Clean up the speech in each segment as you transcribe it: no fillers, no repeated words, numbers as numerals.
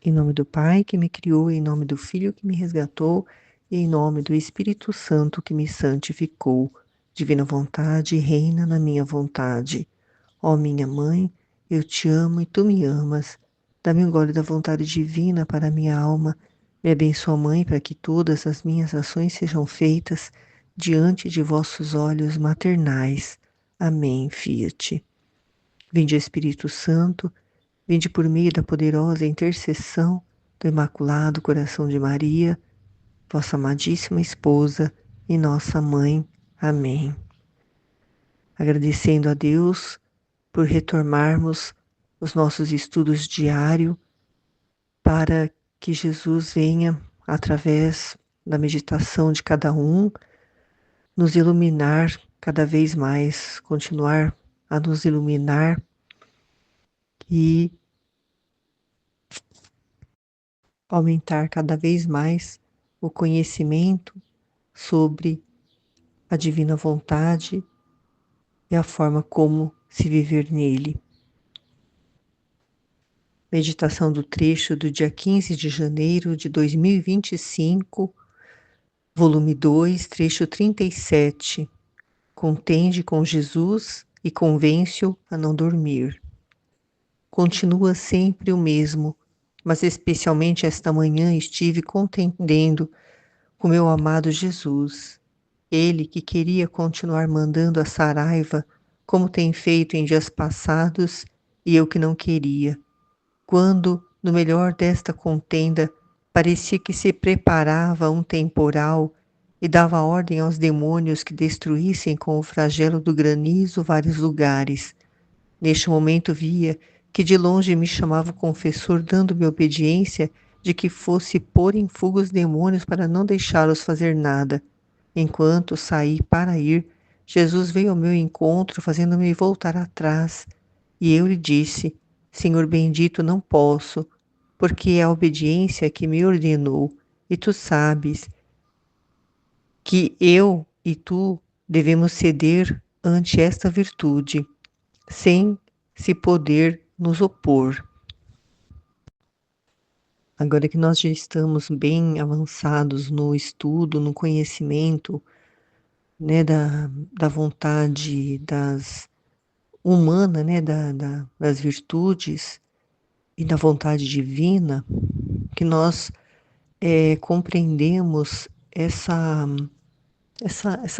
Em nome do Pai que me criou, em nome do Filho que me resgatou, e em nome do Espírito Santo que me santificou. Divina vontade, reina na minha vontade. Ó minha mãe, eu te amo e tu me amas. Dá-me um gole da vontade divina para a minha alma. Me abençoa, Mãe, para que todas as minhas ações sejam feitas diante de vossos olhos maternais. Amém, Fiat. Vinde, Espírito Santo, vinde por meio da poderosa intercessão do Imaculado Coração de Maria, vossa amadíssima esposa e nossa mãe. Amém. Agradecendo a Deus por retomarmos os nossos estudos diários para que Jesus venha, através da meditação de cada um, nos iluminar cada vez mais, continuar a nos iluminar e aumentar cada vez mais o conhecimento sobre a divina vontade e a forma como se viver nele. Meditação do trecho do dia 15 de janeiro de 2025, volume 2, trecho 37. Contende com Jesus e convence-o a não dormir. Continua sempre o mesmo, mas especialmente esta manhã estive contendendo com meu amado Jesus. Ele que queria continuar mandando a Saraiva, como tem feito em dias passados, e eu que não queria. Quando, no melhor desta contenda, parecia que se preparava um temporal e dava ordem aos demônios que destruíssem com o flagelo do granizo vários lugares. Neste momento via que de longe me chamava o confessor, dando-me obediência de que fosse pôr em fuga os demônios para não deixá-los fazer nada. Enquanto saí para ir, Jesus veio ao meu encontro, fazendo-me voltar atrás, e eu lhe disse: Senhor bendito, não posso, porque é a obediência que me ordenou, e tu sabes que eu e tu devemos ceder ante esta virtude, sem se poder nos opor. Agora que nós já estamos bem avançados no estudo, no conhecimento, né, da vontade humana, né, das virtudes e da vontade divina, que nós compreendemos essa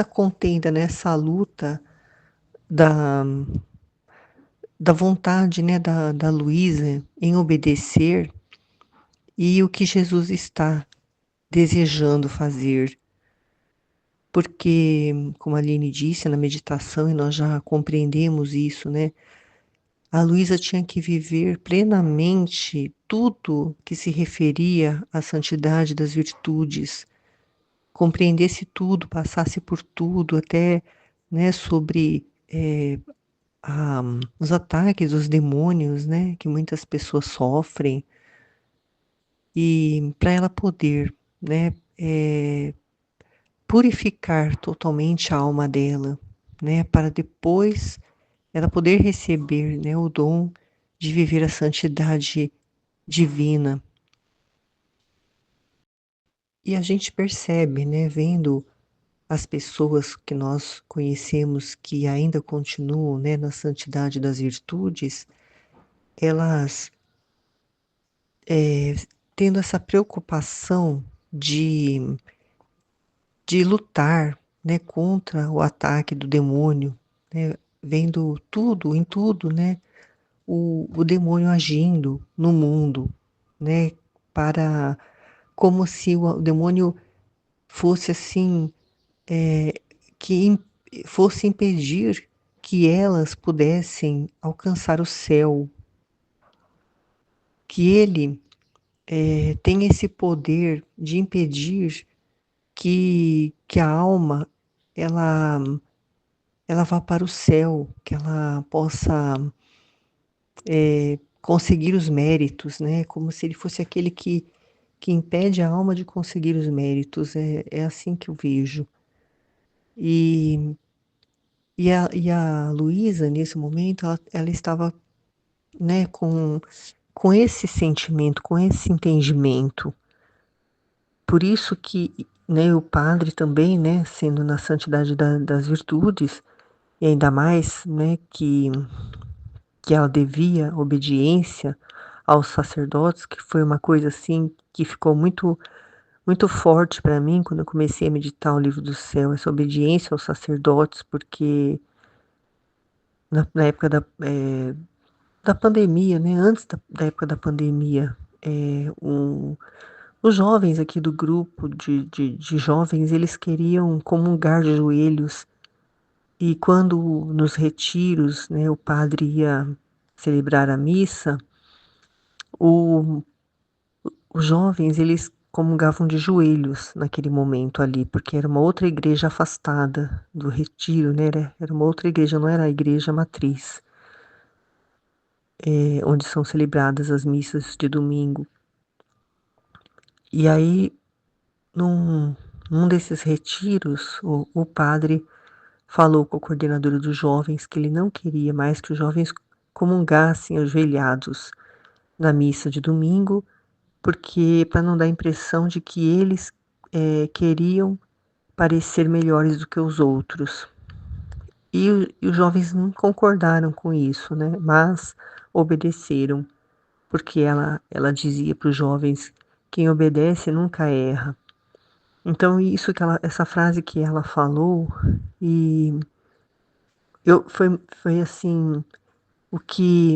contenda, né, essa luta da, da vontade, né, da Luísa em obedecer e o que Jesus está desejando fazer. Porque, como a Aline disse na meditação, e nós já compreendemos isso, né? A Luísa tinha que viver plenamente tudo que se referia à santidade das virtudes, compreendesse tudo, passasse por tudo, até, né, sobre os ataques dos demônios, né, que muitas pessoas sofrem, e para ela poder, né, purificar totalmente a alma dela, né, para depois ela poder receber, né, o dom de viver a santidade divina. E a gente percebe, né, vendo as pessoas que nós conhecemos que ainda continuam, né, na santidade das virtudes, elas tendo essa preocupação de lutar, né, contra o ataque do demônio, né, vendo tudo, em tudo, né, o demônio agindo no mundo, né, para como se o demônio fosse assim, que fosse impedir que elas pudessem alcançar o céu, que ele tem esse poder de impedir que a alma ela ela vá para o céu, que ela possa conseguir os méritos, né? Como se ele fosse aquele que impede a alma de conseguir os méritos. É assim que eu vejo. E, e a Luísa, nesse momento, ela estava, né, com esse sentimento, com esse entendimento. Por isso que, né, o padre também, né, sendo na santidade das virtudes, e ainda mais, né, que ela devia obediência aos sacerdotes, que foi uma coisa assim que ficou muito forte para mim quando eu comecei a meditar o livro do céu, essa obediência aos sacerdotes, porque na época da pandemia, né, antes da época da pandemia, os jovens aqui do grupo de jovens, eles queriam comungar de joelhos. E quando nos retiros, né, o padre ia celebrar a missa, o os jovens, eles comungavam de joelhos naquele momento ali, porque era uma outra igreja afastada do retiro, né, era uma outra igreja, não era a igreja matriz, onde são celebradas as missas de domingo. E aí, num desses retiros, o padre falou com a coordenadora dos jovens que ele não queria mais que os jovens comungassem ajoelhados na missa de domingo, porque para não dar a impressão de que eles, queriam parecer melhores do que os outros. E os jovens não concordaram com isso, né, mas obedeceram, porque ela dizia para os jovens: "Quem obedece nunca erra". Então isso que essa frase que ela falou, e foi assim, o que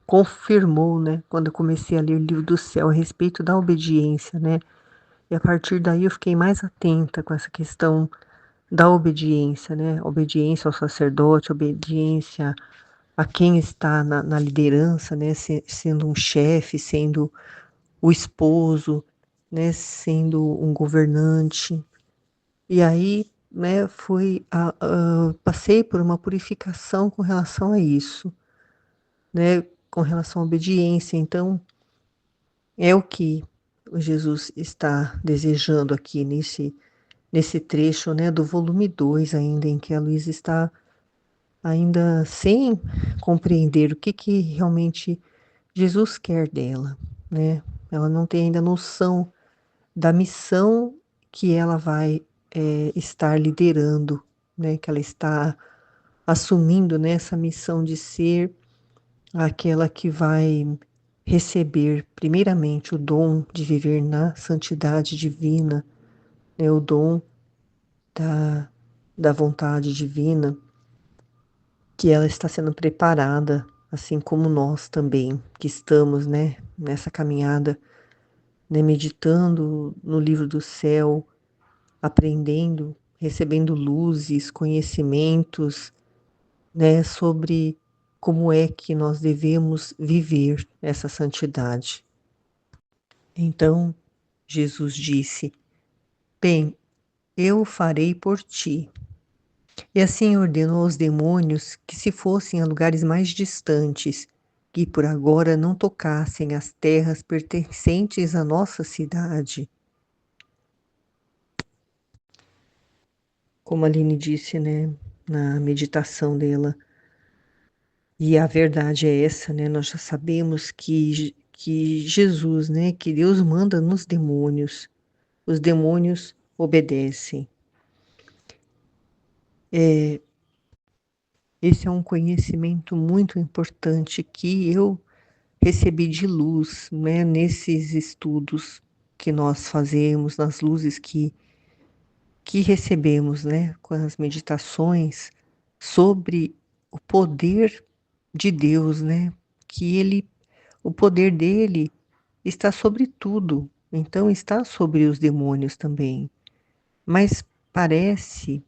confirmou, né, quando eu comecei a ler o livro do céu a respeito da obediência, né, e a partir daí eu fiquei mais atenta com essa questão da obediência, né, obediência ao sacerdote, obediência a quem está na liderança, né, sendo um chefe, sendo o esposo, né, sendo um governante. E aí, né, passei por uma purificação com relação a isso, né, com relação à obediência. Então, é o que o Jesus está desejando aqui nesse trecho, né, do volume 2 ainda, em que a Luísa está ainda sem compreender o que realmente Jesus quer dela, né. Ela não tem ainda noção da missão que ela vai, estar liderando, né, que ela está assumindo, né, essa missão de ser aquela que vai receber primeiramente o dom de viver na santidade divina, né, o dom da vontade divina, que ela está sendo preparada, assim como nós também, que estamos, né, nessa caminhada, né, meditando no livro do céu, aprendendo, recebendo luzes, conhecimentos, né, sobre como é que nós devemos viver essa santidade. Então, Jesus disse: "Bem, eu farei por ti". E assim ordenou aos demônios que se fossem a lugares mais distantes, que por agora não tocassem as terras pertencentes à nossa cidade. Como a Aline disse, né, na meditação dela. E a verdade é essa, né, nós já sabemos que Jesus, né, que Deus manda nos demônios, os demônios obedecem. Esse é um conhecimento muito importante que eu recebi de luz, né, nesses estudos que nós fazemos, nas luzes que recebemos, né, com as meditações sobre o poder de Deus, né, que o poder dele está sobre tudo, então está sobre os demônios também. Mas parece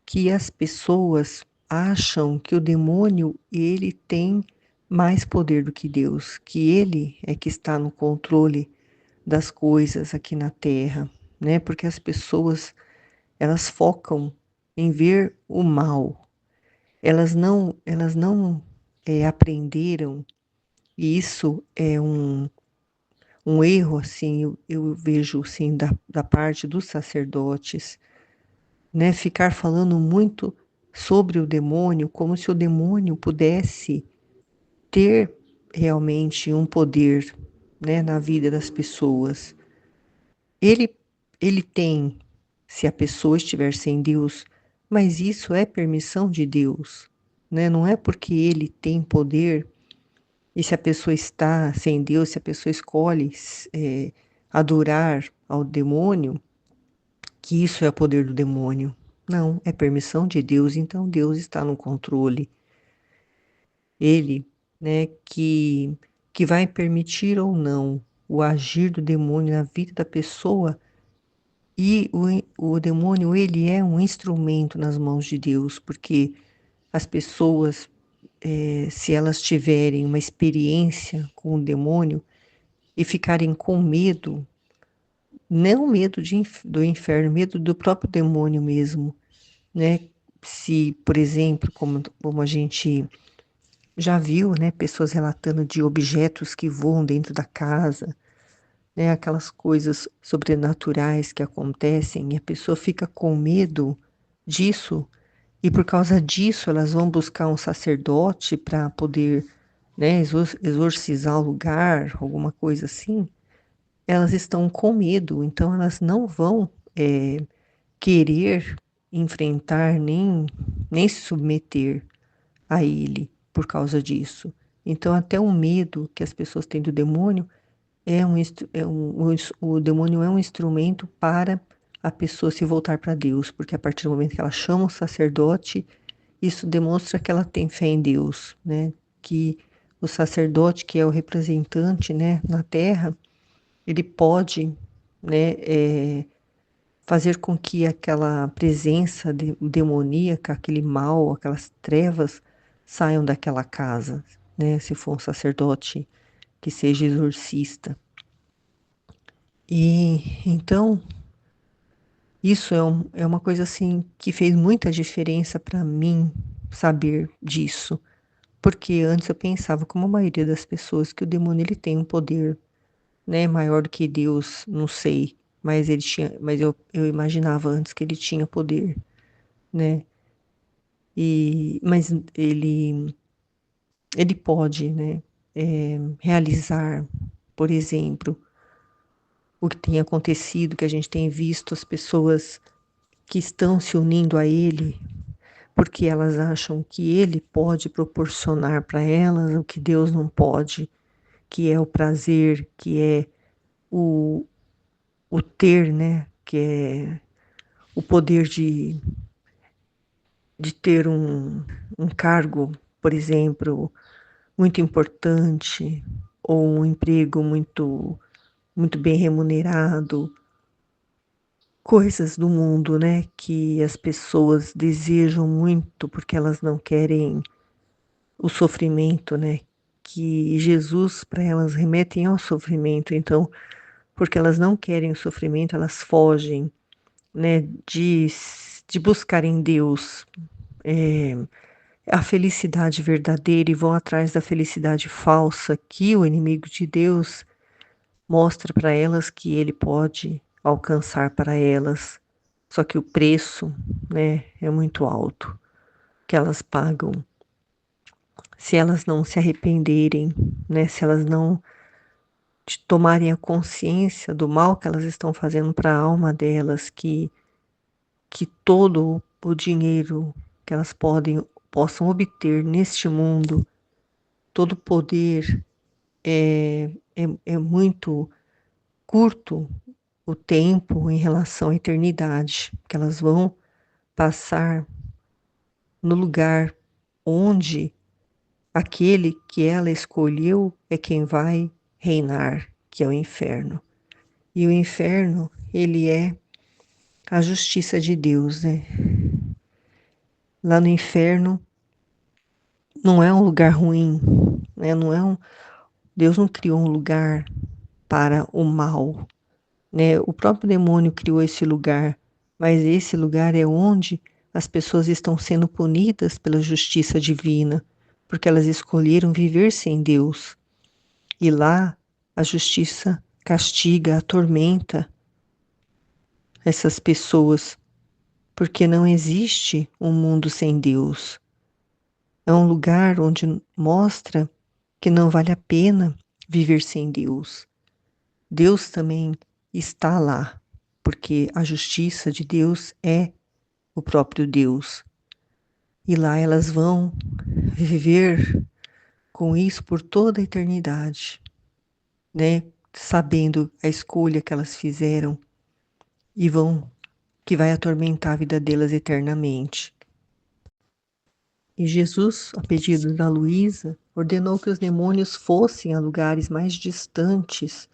que as pessoas acham que o demônio, ele tem mais poder do que Deus, que ele é que está no controle das coisas aqui na Terra, né? Porque as pessoas, elas focam em ver o mal. Elas não aprenderam, e isso é um erro, assim, eu vejo, assim, da parte dos sacerdotes, né, ficar falando muito sobre o demônio, como se o demônio pudesse ter, realmente um poder, né, na vida das pessoas. Ele, ele tem, se a pessoa estiver sem Deus, mas isso é permissão de Deus, né? Não é porque ele tem poder e se a pessoa está sem Deus, se a pessoa escolhe adorar ao demônio, que isso é o poder do demônio. Não, é permissão de Deus, então Deus está no controle. Ele, né, que vai permitir ou não o agir do demônio na vida da pessoa, e o demônio, ele é um instrumento nas mãos de Deus, porque as pessoas, se elas tiverem uma experiência com o demônio e ficarem com medo, não medo do inferno, medo do próprio demônio mesmo, né? Se, por exemplo, como a gente já viu, né, pessoas relatando de objetos que voam dentro da casa, né, aquelas coisas sobrenaturais que acontecem e a pessoa fica com medo disso e por causa disso elas vão buscar um sacerdote para poder, né, exorcizar o lugar, alguma coisa assim. Elas estão com medo, então elas não vão querer enfrentar nem se submeter a ele por causa disso. Então, até o medo que as pessoas têm do demônio o demônio é um instrumento para a pessoa se voltar para Deus, porque a partir do momento que ela chama o sacerdote, isso demonstra que ela tem fé em Deus, né? Que o sacerdote, que é o representante, né, na terra, ele pode, né, fazer com que aquela presença demoníaca, aquele mal, aquelas trevas saiam daquela casa, né? Se for um sacerdote que seja exorcista. E então, isso é uma coisa assim que fez muita diferença para mim saber disso. Porque antes eu pensava, como a maioria das pessoas, que o demônio ele tem um poder, né, maior do que Deus, não sei, mas eu imaginava antes que ele tinha poder, né? Mas ele pode, né, realizar, por exemplo, o que tem acontecido, que a gente tem visto as pessoas que estão se unindo a ele, porque elas acham que ele pode proporcionar para elas o que Deus não pode, que é o prazer, que é o, o ter, né? Que é o poder de ter um cargo, por exemplo, muito importante, ou um emprego muito bem remunerado, coisas do mundo, né, que as pessoas desejam muito porque elas não querem o sofrimento, né, que Jesus para elas remetem ao sofrimento, então, porque elas não querem o sofrimento, elas fogem, né, de buscar em Deus, eh, a felicidade verdadeira e vão atrás da felicidade falsa que o inimigo de Deus mostra para elas que ele pode alcançar para elas, só que o preço, né, é muito alto que elas pagam se elas não se arrependerem, né, se elas não tomarem a consciência do mal que elas estão fazendo para a alma delas, que todo o dinheiro que elas possam obter neste mundo, todo o poder é muito curto o tempo em relação à eternidade, que elas vão passar no lugar onde aquele que ela escolheu é quem vai reinar, que é o inferno. E o inferno, ele é a justiça de Deus, né? Lá no inferno não é um lugar ruim, né? Deus não criou um lugar para o mal, né? O próprio demônio criou esse lugar, mas esse lugar é onde as pessoas estão sendo punidas pela justiça divina, porque elas escolheram viver sem Deus. E lá a justiça castiga, atormenta essas pessoas, porque não existe um mundo sem Deus. É um lugar onde mostra que não vale a pena viver sem Deus. Deus também está lá, porque a justiça de Deus é o próprio Deus. E lá elas vão viver com isso por toda a eternidade, né? Sabendo a escolha que elas fizeram e que vai atormentar a vida delas eternamente. E Jesus, a pedido da Luísa, ordenou que os demônios fossem a lugares mais distantes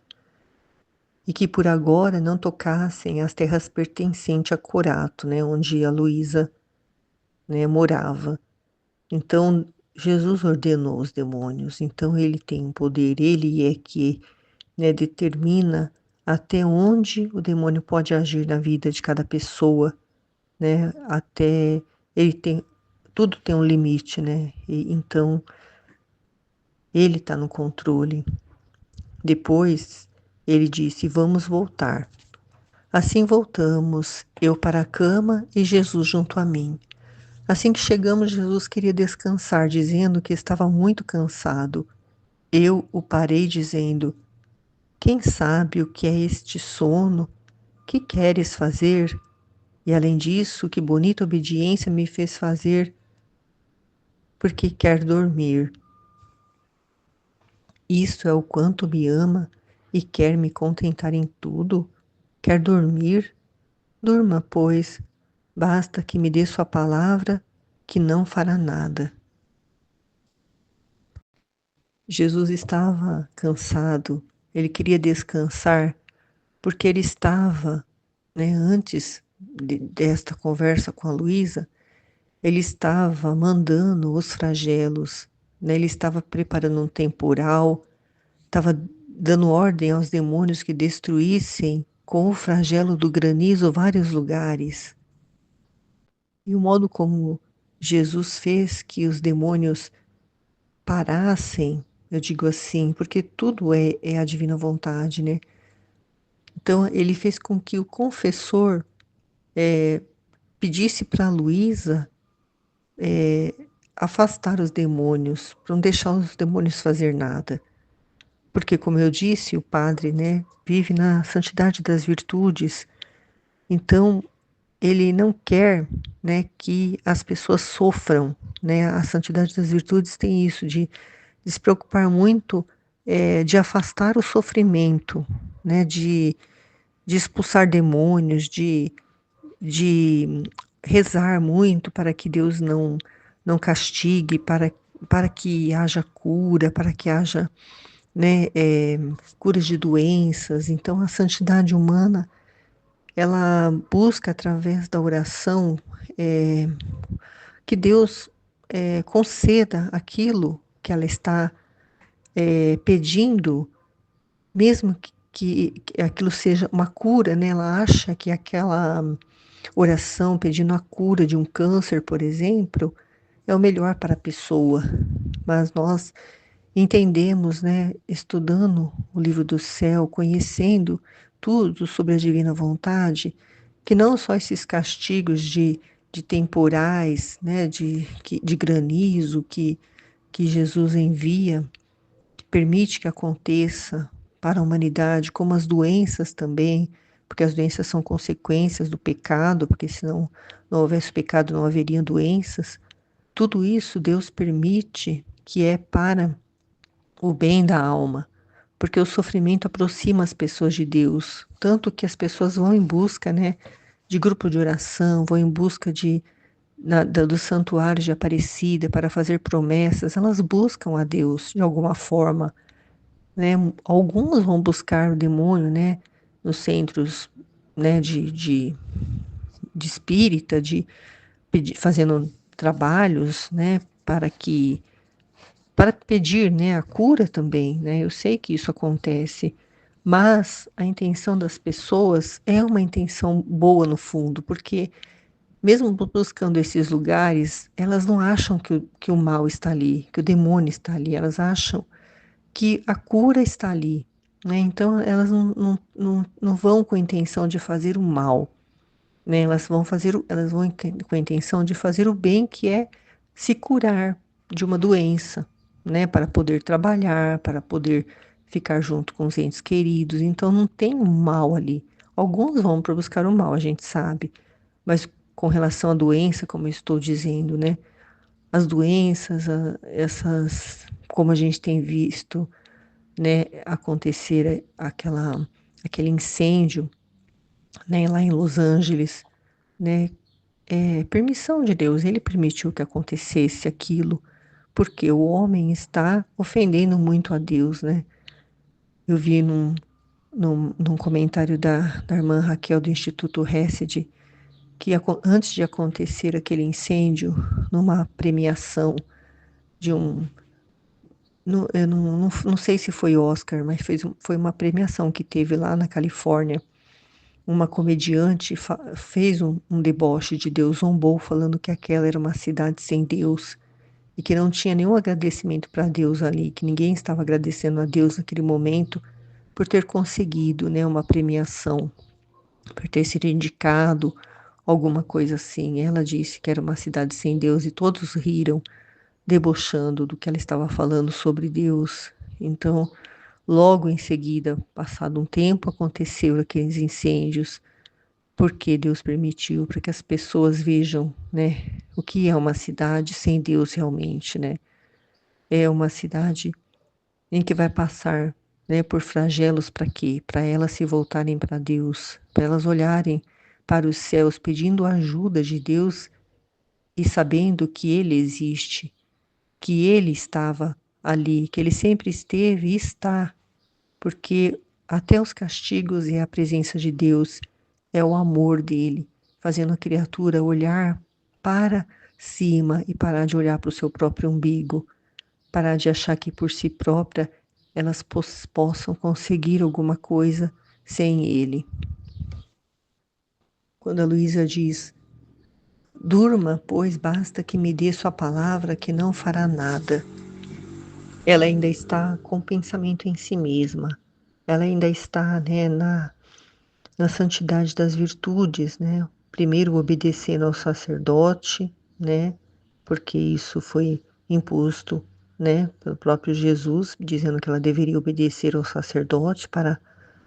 e que por agora não tocassem as terras pertencentes a Corato, né, onde a Luísa, né, morava. Então, Jesus ordenou os demônios, então ele tem um poder, ele é que, né, determina até onde o demônio pode agir na vida de cada pessoa, né, até ele tem, tudo tem um limite, né, e, então ele está no controle. Depois ele disse: vamos voltar. Assim voltamos, eu para a cama e Jesus junto a mim. Assim que chegamos, Jesus queria descansar, dizendo que estava muito cansado. Eu o parei, dizendo: quem sabe o que é este sono? Que queres fazer? E além disso, que bonita obediência me fez fazer, porque quer dormir. Isto é o quanto me ama e quer me contentar em tudo? Quer dormir? Durma, pois, basta que me dê sua palavra, que não fará nada. Jesus estava cansado, ele queria descansar, porque ele estava, né, antes desta conversa com a Luísa, ele estava mandando os flagelos, né, ele estava preparando um temporal, estava dando ordem aos demônios que destruíssem com o flagelo do granizo vários lugares. E o modo como Jesus fez que os demônios parassem, eu digo assim, porque tudo é a divina vontade, né? Então, ele fez com que o confessor pedisse para Luísa afastar os demônios, para não deixar os demônios fazer nada. Porque, como eu disse, o padre, né, vive na santidade das virtudes, então ele não quer, né, que as pessoas sofram, né? A santidade das virtudes tem isso de se preocupar muito, de afastar o sofrimento, né? De expulsar demônios, de rezar muito para que Deus não castigue, para que haja cura, para que haja, né, curas de doenças. Então, a santidade humana, ela busca, através da oração, é, que Deus conceda aquilo que ela está pedindo, mesmo que aquilo seja uma cura, né? Ela acha que aquela oração pedindo a cura de um câncer, por exemplo, é o melhor para a pessoa. Mas nós entendemos, né, estudando o livro do céu, conhecendo tudo sobre a divina vontade, que não só esses castigos de temporais, né, de granizo que Jesus envia, que permite que aconteça para a humanidade, como as doenças também, porque as doenças são consequências do pecado, porque senão não houvesse pecado, não haveria doenças. Tudo isso Deus permite que é para o bem da alma, porque o sofrimento aproxima as pessoas de Deus, tanto que as pessoas vão em busca, né, de grupo de oração, vão em busca do santuário de Aparecida para fazer promessas, elas buscam a Deus de alguma forma, né? Alguns vão buscar o demônio, né, nos centros, né, de espírita, fazendo trabalhos, né, para pedir, né, a cura também, né? Eu sei que isso acontece, mas a intenção das pessoas é uma intenção boa no fundo, porque mesmo buscando esses lugares, elas não acham que o mal está ali, que o demônio está ali, elas acham que a cura está ali, né? Então elas não vão com a intenção de fazer o mal, né? Elas vão com a intenção de fazer o bem, que é se curar de uma doença. né, para poder trabalhar, para poder ficar junto com os entes queridos. Então não tem um mal ali. Alguns vão para buscar o mal, a gente sabe, mas com relação à doença, como eu estou dizendo, né, as doenças, essas, como a gente tem visto, né, acontecer aquele incêndio, né, lá em Los Angeles, né, permissão de Deus, ele permitiu que acontecesse aquilo, porque o homem está ofendendo muito a Deus, né? Eu vi num comentário da irmã Raquel do Instituto Hesed, que antes de acontecer aquele incêndio, numa premiação de um, eu não sei se foi Oscar, mas foi uma premiação que teve lá na Califórnia. Uma comediante fez um deboche de Deus, zombou, falando que aquela era uma cidade sem Deus e que não tinha nenhum agradecimento para Deus ali, que ninguém estava agradecendo a Deus naquele momento por ter conseguido, né, uma premiação, por ter sido indicado, alguma coisa assim. Ela disse que era uma cidade sem Deus e todos riram, debochando do que ela estava falando sobre Deus. Então, logo em seguida, passado um tempo, aconteceu aqueles incêndios, porque Deus permitiu, para que as pessoas vejam, né, o que é uma cidade sem Deus realmente, né? É uma cidade em que vai passar, né, por flagelos para quê? Para elas se voltarem para Deus, para elas olharem para os céus, pedindo a ajuda de Deus e sabendo que Ele existe, que Ele estava ali, que Ele sempre esteve e está, porque até os castigos e a presença de Deus é o amor dele, fazendo a criatura olhar para cima e parar de olhar para o seu próprio umbigo, parar de achar que por si própria elas possam conseguir alguma coisa sem ele. Quando a Luísa diz: durma, pois basta que me dê sua palavra que não fará nada. Ela ainda está com o pensamento em si mesma. Ela ainda está, né, na santidade das virtudes, né? Primeiro obedecendo ao sacerdote, né? Porque isso foi imposto, né, pelo próprio Jesus, dizendo que ela deveria obedecer ao sacerdote para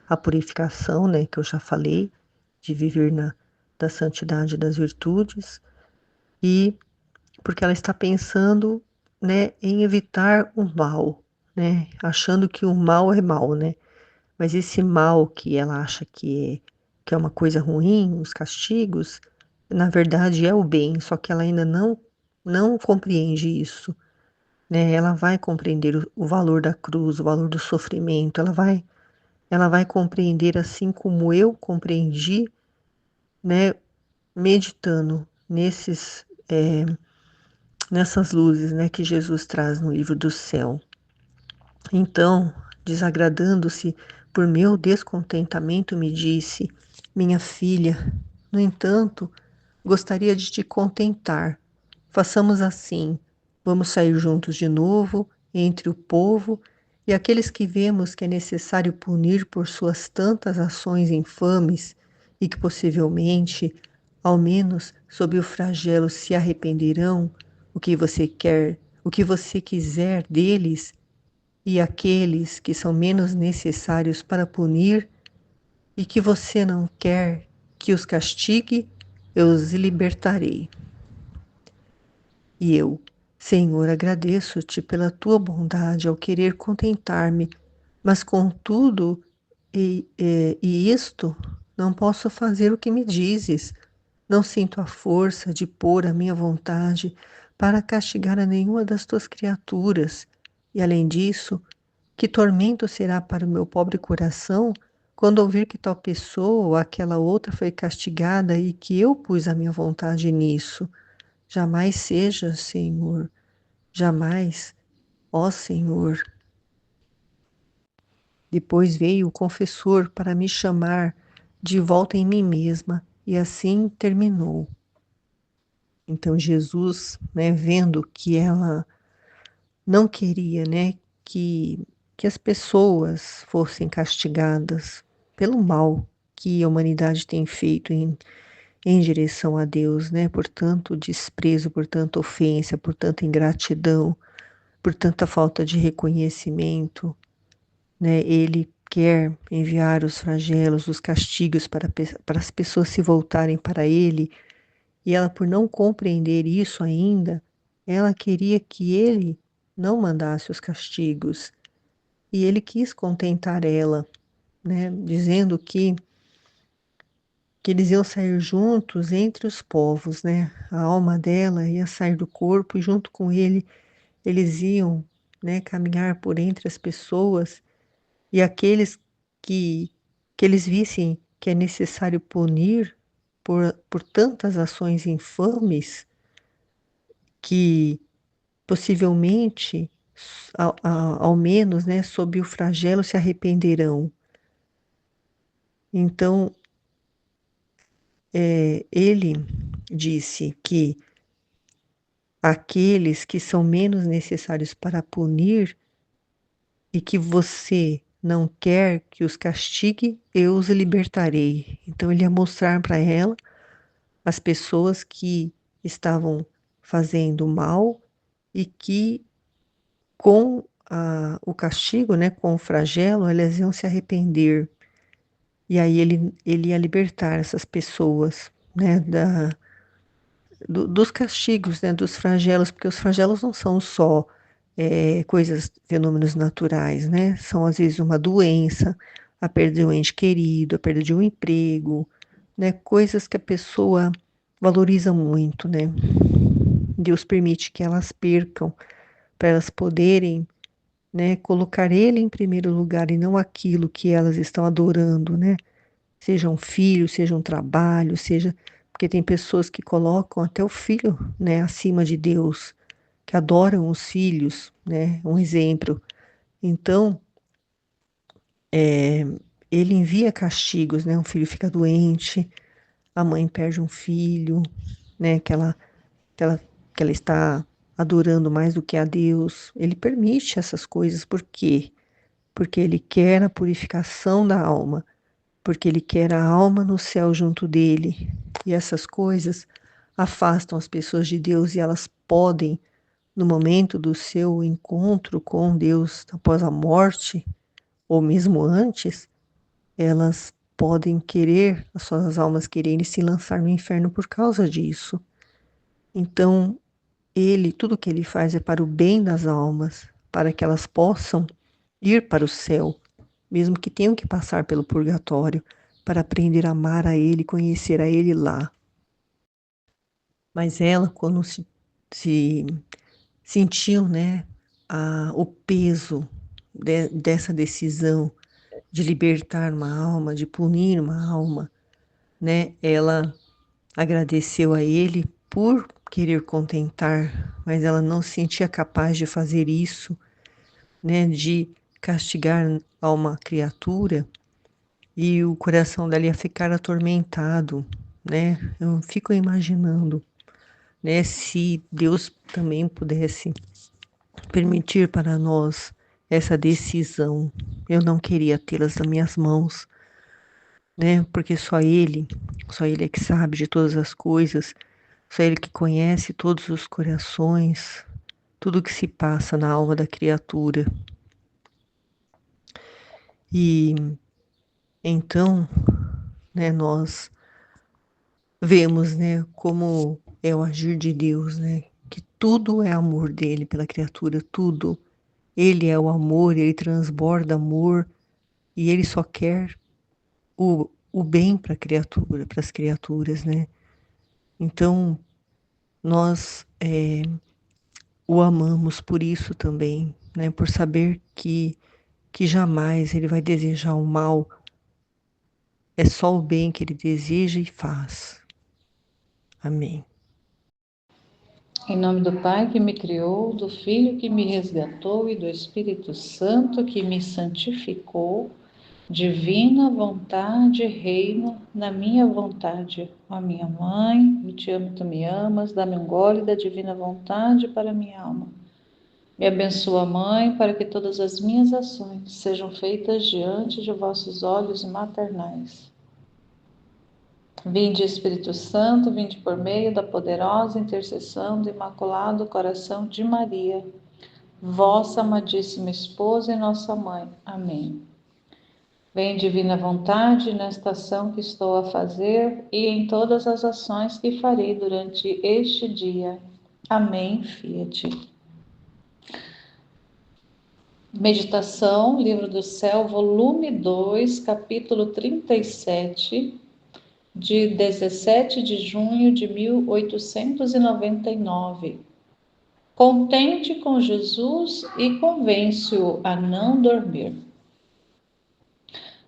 a purificação, né, que eu já falei, de viver da santidade das virtudes, e porque ela está pensando, né, em evitar o mal, né, achando que o mal é mal, né, mas esse mal que ela acha que é uma coisa ruim, os castigos, na verdade é o bem, só que ela ainda não compreende isso, né? Ela vai compreender o valor da cruz, o valor do sofrimento, ela vai compreender assim como eu compreendi, né? Meditando nessas luzes, né? Que Jesus traz no livro do céu. Então, desagradando-se por meu descontentamento, me disse: minha filha, no entanto, gostaria de te contentar. Façamos assim: vamos sair juntos de novo entre o povo e aqueles que vemos que é necessário punir por suas tantas ações infames e que possivelmente, ao menos sob o flagelo, se arrependerão. O que você quiser deles, e aqueles que são menos necessários para punir e que você não quer que os castigue, eu os libertarei. E eu, Senhor, agradeço-te pela tua bondade ao querer contentar-me, mas contudo, e isto, não posso fazer o que me dizes. Não sinto a força de pôr a minha vontade para castigar a nenhuma das tuas criaturas. E além disso, que tormento será para o meu pobre coração quando ouvir que tal pessoa ou aquela outra foi castigada e que eu pus a minha vontade nisso. Jamais seja, Senhor, jamais, ó Senhor. Depois veio o confessor para me chamar de volta em mim mesma e assim terminou. Então Jesus, né, vendo que ela não queria, né, que as pessoas fossem castigadas pelo mal que a humanidade tem feito em direção a Deus, né, por tanto desprezo, por tanta ofensa, por tanta ingratidão, por tanta falta de reconhecimento, né? Ele quer enviar os flagelos, os castigos para as pessoas se voltarem para ele, e ela, por não compreender isso ainda, ela queria que ele não mandasse os castigos, e ele quis contentar ela, né? Dizendo que eles iam sair juntos entre os povos, né? A alma dela ia sair do corpo e junto com ele eles iam, né, caminhar por entre as pessoas, e aqueles que que eles vissem que é necessário punir por tantas ações infames, que possivelmente ao menos, né, sob o flagelo se arrependerão. Então, ele disse que aqueles que são menos necessários para punir e que você não quer que os castigue, eu os libertarei. Então ele ia mostrar para ela as pessoas que estavam fazendo mal e que com o castigo, né, com o flagelo, elas iam se arrepender. E aí ele ia libertar essas pessoas, né, dos castigos, né, dos flagelos, porque os flagelos não são só coisas, fenômenos naturais, né? São às vezes uma doença, a perda de um ente querido, a perda de um emprego, né? Coisas que a pessoa valoriza muito, né? Deus permite que elas percam para elas poderem, né, colocar Ele em primeiro lugar e não aquilo que elas estão adorando, né? Seja um filho, seja um trabalho, seja porque tem pessoas que colocam até o filho, né, acima de Deus, que adoram os filhos, né? Um exemplo. Então, ele envia castigos, né? Um filho fica doente, a mãe perde um filho, né? Que ela, que ela está adorando mais do que a Deus. Ele permite essas coisas, por quê? Porque ele quer a purificação da alma, porque ele quer a alma no céu junto dele. E essas coisas afastam as pessoas de Deus e elas podem, no momento do seu encontro com Deus após a morte, ou mesmo antes, elas podem querer, as suas almas quererem se lançar no inferno por causa disso. Então, tudo que ele faz é para o bem das almas, para que elas possam ir para o céu, mesmo que tenham que passar pelo purgatório, para aprender a amar a ele, conhecer a ele lá. Mas ela, quando se sentiu, né, o peso dessa decisão de libertar uma alma, de punir uma alma, né? Ela agradeceu a ele por querer contentar, mas ela não se sentia capaz de fazer isso, né? De castigar a uma criatura e o coração dela ia ficar atormentado, né? Eu fico imaginando, né? Se Deus também pudesse permitir para nós essa decisão, eu não queria tê-las nas minhas mãos, né? Porque só Ele é que sabe de todas as coisas, só Ele que conhece todos os corações, tudo que se passa na alma da criatura. E então, né, nós vemos, né, como é o agir de Deus, né? Que tudo é amor dele pela criatura, tudo. Ele é o amor, ele transborda amor e ele só quer o bem para a criatura, para as criaturas, né? Então, nós o amamos por isso também, né? Por saber que jamais ele vai desejar o mal, é só o bem que ele deseja e faz. Amém. Em nome do Pai que me criou, do Filho que me resgatou e do Espírito Santo que me santificou, divina vontade reina na minha vontade. Ó minha mãe, eu te amo, tu me amas, dá-me um gole da divina vontade para minha alma. Me abençoa, Mãe, para que todas as minhas ações sejam feitas diante de vossos olhos maternais. Vinde, Espírito Santo, vinde por meio da poderosa intercessão do Imaculado Coração de Maria. vossa amadíssima esposa e nossa mãe. Amém. Vem divina vontade nesta ação que estou a fazer e em todas as ações que farei durante este dia. Amém, Fiat. Meditação, Livro do Céu, volume 2, capítulo 37, de 17 de junho de 1899. Contente com Jesus e convence-o a não dormir.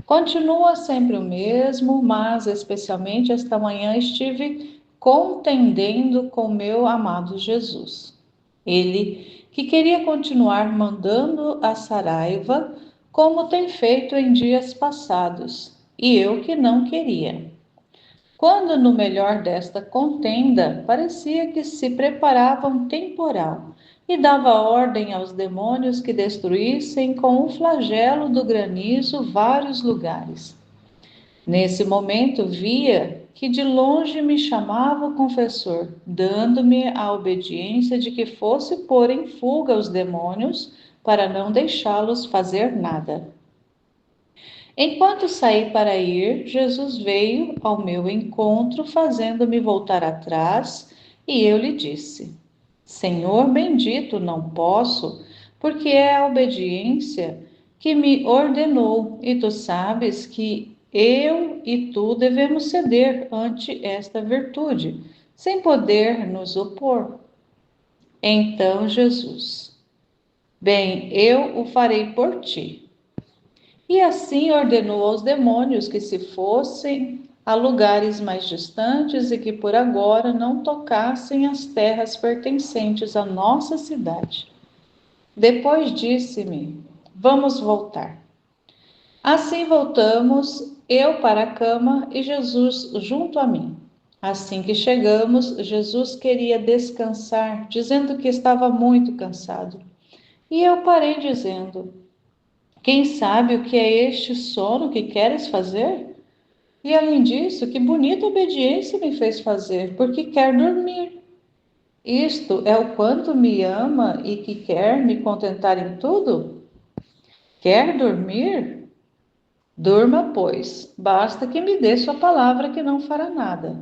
Continua sempre o mesmo, mas especialmente esta manhã estive contendendo com meu amado Jesus. Ele que queria continuar mandando a Saraiva, como tem feito em dias passados, e eu que não queria. Quando no melhor desta contenda, parecia que se preparava um temporal, e dava ordem aos demônios que destruíssem com o flagelo do granizo vários lugares. Nesse momento via que de longe me chamava o confessor, dando-me a obediência de que fosse pôr em fuga os demônios para não deixá-los fazer nada. Enquanto saí para ir, Jesus veio ao meu encontro, fazendo-me voltar atrás, e eu lhe disse: Senhor bendito, não posso, porque é a obediência que me ordenou, e tu sabes que eu e tu devemos ceder ante esta virtude, sem poder nos opor. Então Jesus: Bem, eu o farei por ti. E assim ordenou aos demônios que se fossem a lugares mais distantes e que por agora não tocassem as terras pertencentes à nossa cidade. Depois disse-me: Vamos voltar. Assim voltamos, eu para a cama e Jesus junto a mim. Assim que chegamos, Jesus queria descansar, dizendo que estava muito cansado. E eu parei dizendo: Quem sabe o que é este sono que queres fazer? E além disso, que bonita obediência me fez fazer, porque quer dormir. Isto é o quanto me ama e que quer me contentar em tudo? Quer dormir? Durma, pois, basta que me dê sua palavra que não fará nada.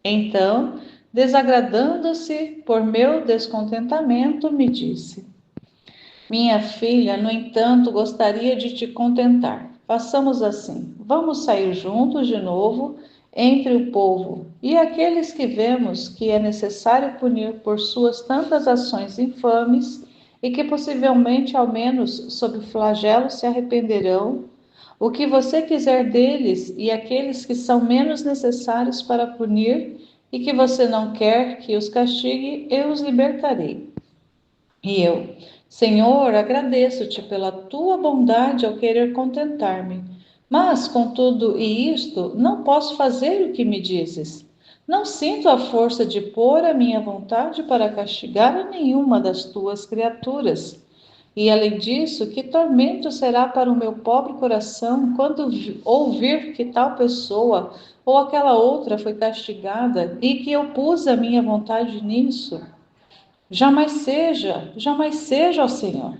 Então, desagradando-se por meu descontentamento, me disse: Minha filha, no entanto, gostaria de te contentar. Façamos assim: vamos sair juntos de novo entre o povo e aqueles que vemos que é necessário punir por suas tantas ações infames e que possivelmente, ao menos sob flagelo, se arrependerão. O que você quiser deles e aqueles que são menos necessários para punir e que você não quer que os castigue, eu os libertarei. E eu: Senhor, agradeço-te pela tua bondade ao querer contentar-me. Mas, contudo, e isto, não posso fazer o que me dizes. Não sinto a força de pôr a minha vontade para castigar a nenhuma das tuas criaturas. E, além disso, que tormento será para o meu pobre coração quando ouvir que tal pessoa ou aquela outra foi castigada e que eu pus a minha vontade nisso? Jamais seja, ó Senhor.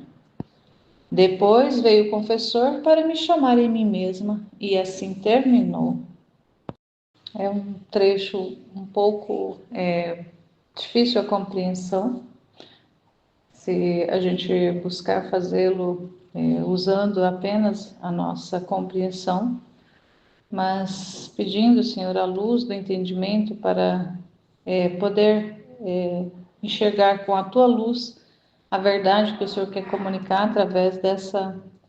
Depois veio o confessor para me chamar em mim mesma, e assim terminou. É um trecho um pouco difícil a compreensão, se a gente buscar fazê-lo usando apenas a nossa compreensão, mas pedindo, Senhor, a luz do entendimento para poder enxergar com a tua luz a verdade que o Senhor quer comunicar através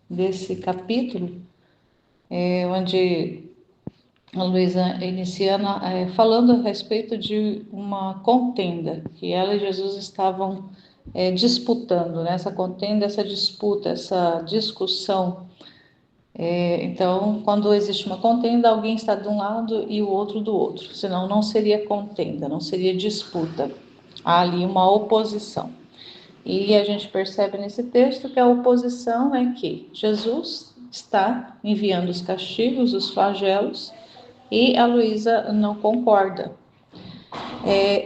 desse capítulo, onde a Luísa inicia falando a respeito de uma contenda que ela e Jesus estavam disputando, né? Essa contenda, essa disputa, essa discussão. Então, quando existe uma contenda, alguém está de um lado e o outro do outro, senão não seria contenda, não seria disputa. Há ali uma oposição. E a gente percebe nesse texto que a oposição é que Jesus está enviando os castigos, os flagelos, e a Luísa não concorda.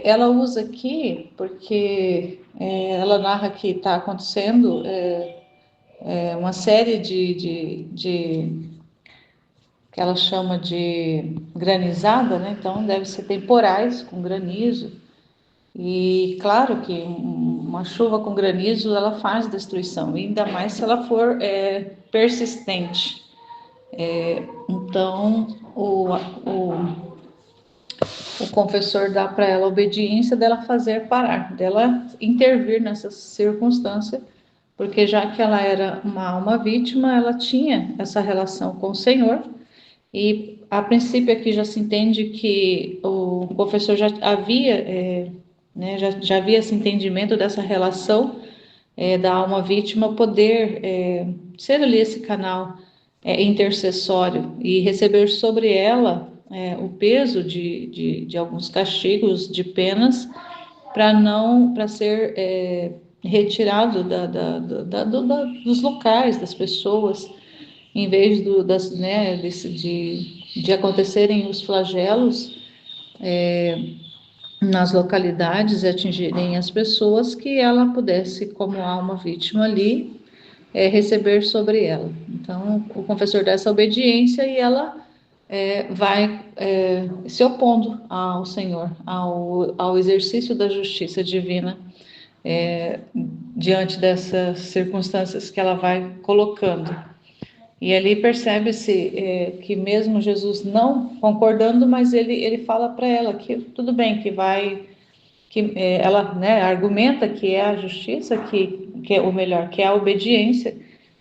Ela usa aqui porque ela narra que está acontecendo uma série de que ela chama de granizada, né? Então deve ser temporais com granizo. E claro que uma chuva com granizo ela faz destruição, ainda mais se ela for persistente. Então o confessor dá para ela a obediência dela fazer parar, dela intervir nessa circunstância, porque já que ela era uma alma vítima, ela tinha essa relação com o Senhor. E a princípio aqui já se entende que o confessor já havia, né, já havia esse entendimento dessa relação da alma vítima poder ser ali esse canal intercessório e receber sobre ela o peso de alguns castigos, de penas, para ser retirado dos locais, das pessoas, em vez de acontecerem os flagelos nas localidades e atingirem as pessoas, que ela pudesse, como alma vítima ali, receber sobre ela. Então, o confessor dá essa obediência e ela vai se opondo ao Senhor, ao exercício da justiça divina, diante dessas circunstâncias que ela vai colocando. E ali percebe-se que mesmo Jesus não concordando, mas ele fala para ela que tudo bem, que ela, né, argumenta que é a justiça, que é o melhor, que é a obediência,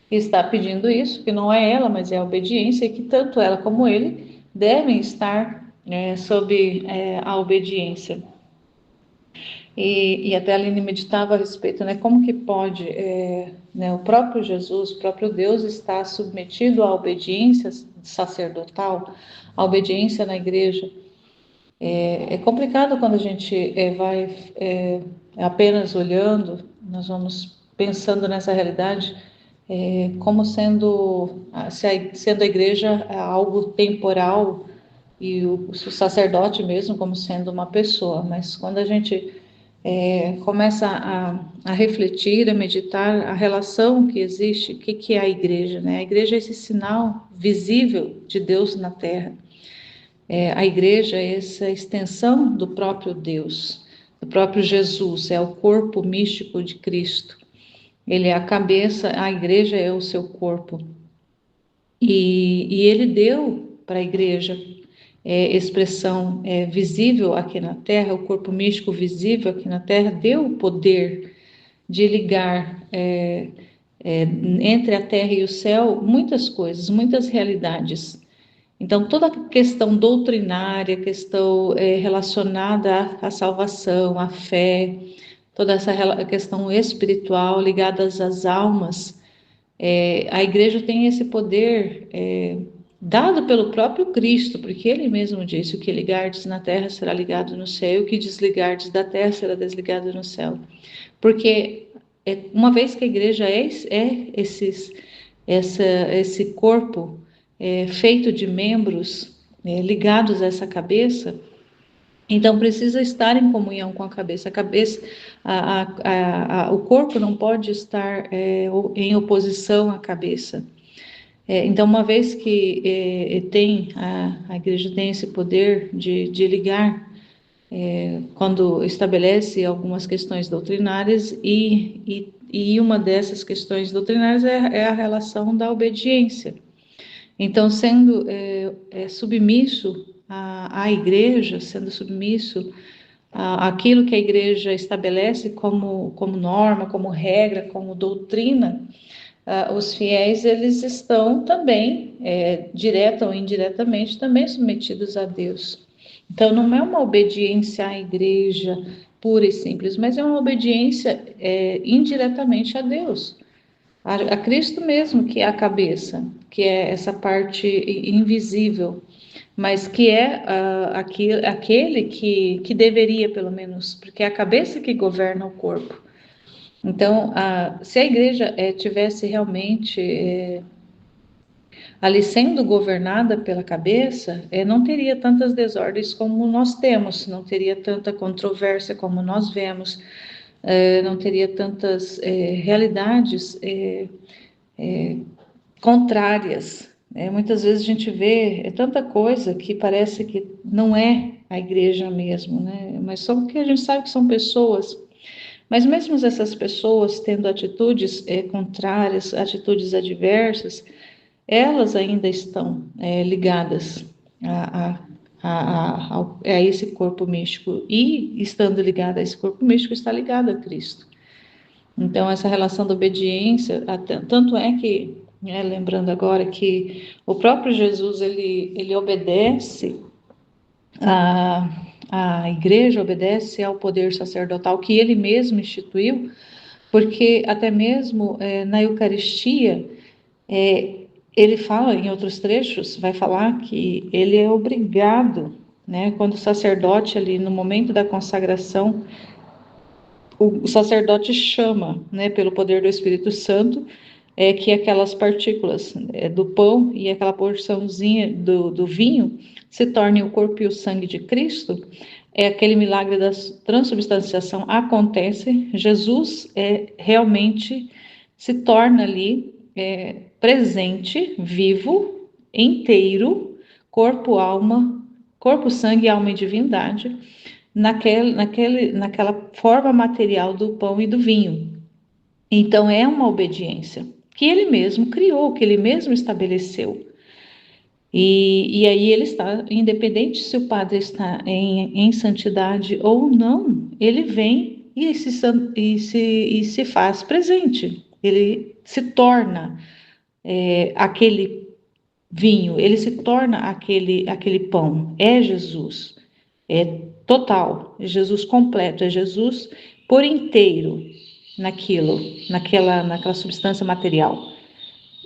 que está pedindo isso, que não é ela, mas é a obediência, e que tanto ela como ele devem estar sob a obediência. E até a Aline meditava a respeito, né, como que pode né, o próprio Jesus, o próprio Deus está submetido à obediência sacerdotal, à obediência na igreja. É complicado quando a gente vai apenas olhando, nós vamos pensando nessa realidade como sendo a igreja algo temporal e o sacerdote mesmo como sendo uma pessoa, mas quando a gente começa a refletir, a meditar a relação que existe, o que é a igreja, né? A igreja é esse sinal visível de Deus na Terra. A igreja é essa extensão do próprio Deus, do próprio Jesus, é o corpo místico de Cristo. Ele é a cabeça, a igreja é o seu corpo. E ele deu para a igreja expressão visível aqui na Terra, o corpo místico visível aqui na Terra, deu o poder de ligar entre a Terra e o céu muitas coisas, muitas realidades. Então, toda a questão doutrinária, questão relacionada à salvação, à fé, toda essa questão espiritual ligada às almas, a igreja tem esse poder dado pelo próprio Cristo, porque ele mesmo disse: o que ligardes na terra será ligado no céu, e o que desligardes da terra será desligado no céu. Porque uma vez que a igreja é esse corpo feito de membros ligados a essa cabeça, então precisa estar em comunhão com a cabeça. O corpo não pode estar em oposição à cabeça. Então, uma vez que a igreja tem esse poder de ligar, quando estabelece algumas questões doutrinárias, e uma dessas questões doutrinárias é a relação da obediência. Então, sendo submisso à igreja, sendo submisso àquilo que a igreja estabelece como norma, como regra, como doutrina, os fiéis, eles estão também, direta ou indiretamente, também submetidos a Deus. Então, não é uma obediência à igreja pura e simples, mas é uma obediência indiretamente a Deus, a Cristo mesmo, que é a cabeça, que é essa parte invisível, mas que é aquele que deveria, pelo menos, porque é a cabeça que governa o corpo. Então, se a igreja tivesse realmente ali sendo governada pela cabeça, não teria tantas desordens como nós temos, não teria tanta controvérsia como nós vemos, não teria tantas realidades contrárias. Muitas vezes a gente vê tanta coisa que parece que não é a igreja mesmo, né? Mas só porque a gente sabe que são pessoas. Mas mesmo essas pessoas tendo atitudes contrárias, atitudes adversas, elas ainda estão ligadas a, a esse corpo místico. E estando ligada a esse corpo místico, está ligada a Cristo. Então, essa relação da obediência, tanto é que, lembrando agora que o próprio Jesus, ele obedece, a igreja obedece ao poder sacerdotal que ele mesmo instituiu, porque até mesmo na Eucaristia, ele fala em outros trechos, vai falar que ele é obrigado, né, quando o sacerdote ali, no momento da consagração, o sacerdote chama, né, pelo poder do Espírito Santo, que aquelas partículas do pão e aquela porçãozinha do vinho se tornem o corpo e o sangue de Cristo. Aquele milagre da transubstanciação acontece, Jesus realmente se torna ali presente, vivo, inteiro, corpo, sangue, alma e divindade, naquela forma material do pão e do vinho. Então, é uma obediência que ele mesmo criou, que ele mesmo estabeleceu. E aí ele está, independente se o padre está em santidade ou não, ele vem e se faz presente. Ele se torna aquele vinho, ele se torna aquele pão. É Jesus, é total, é Jesus completo, é Jesus por inteiro naquela substância material.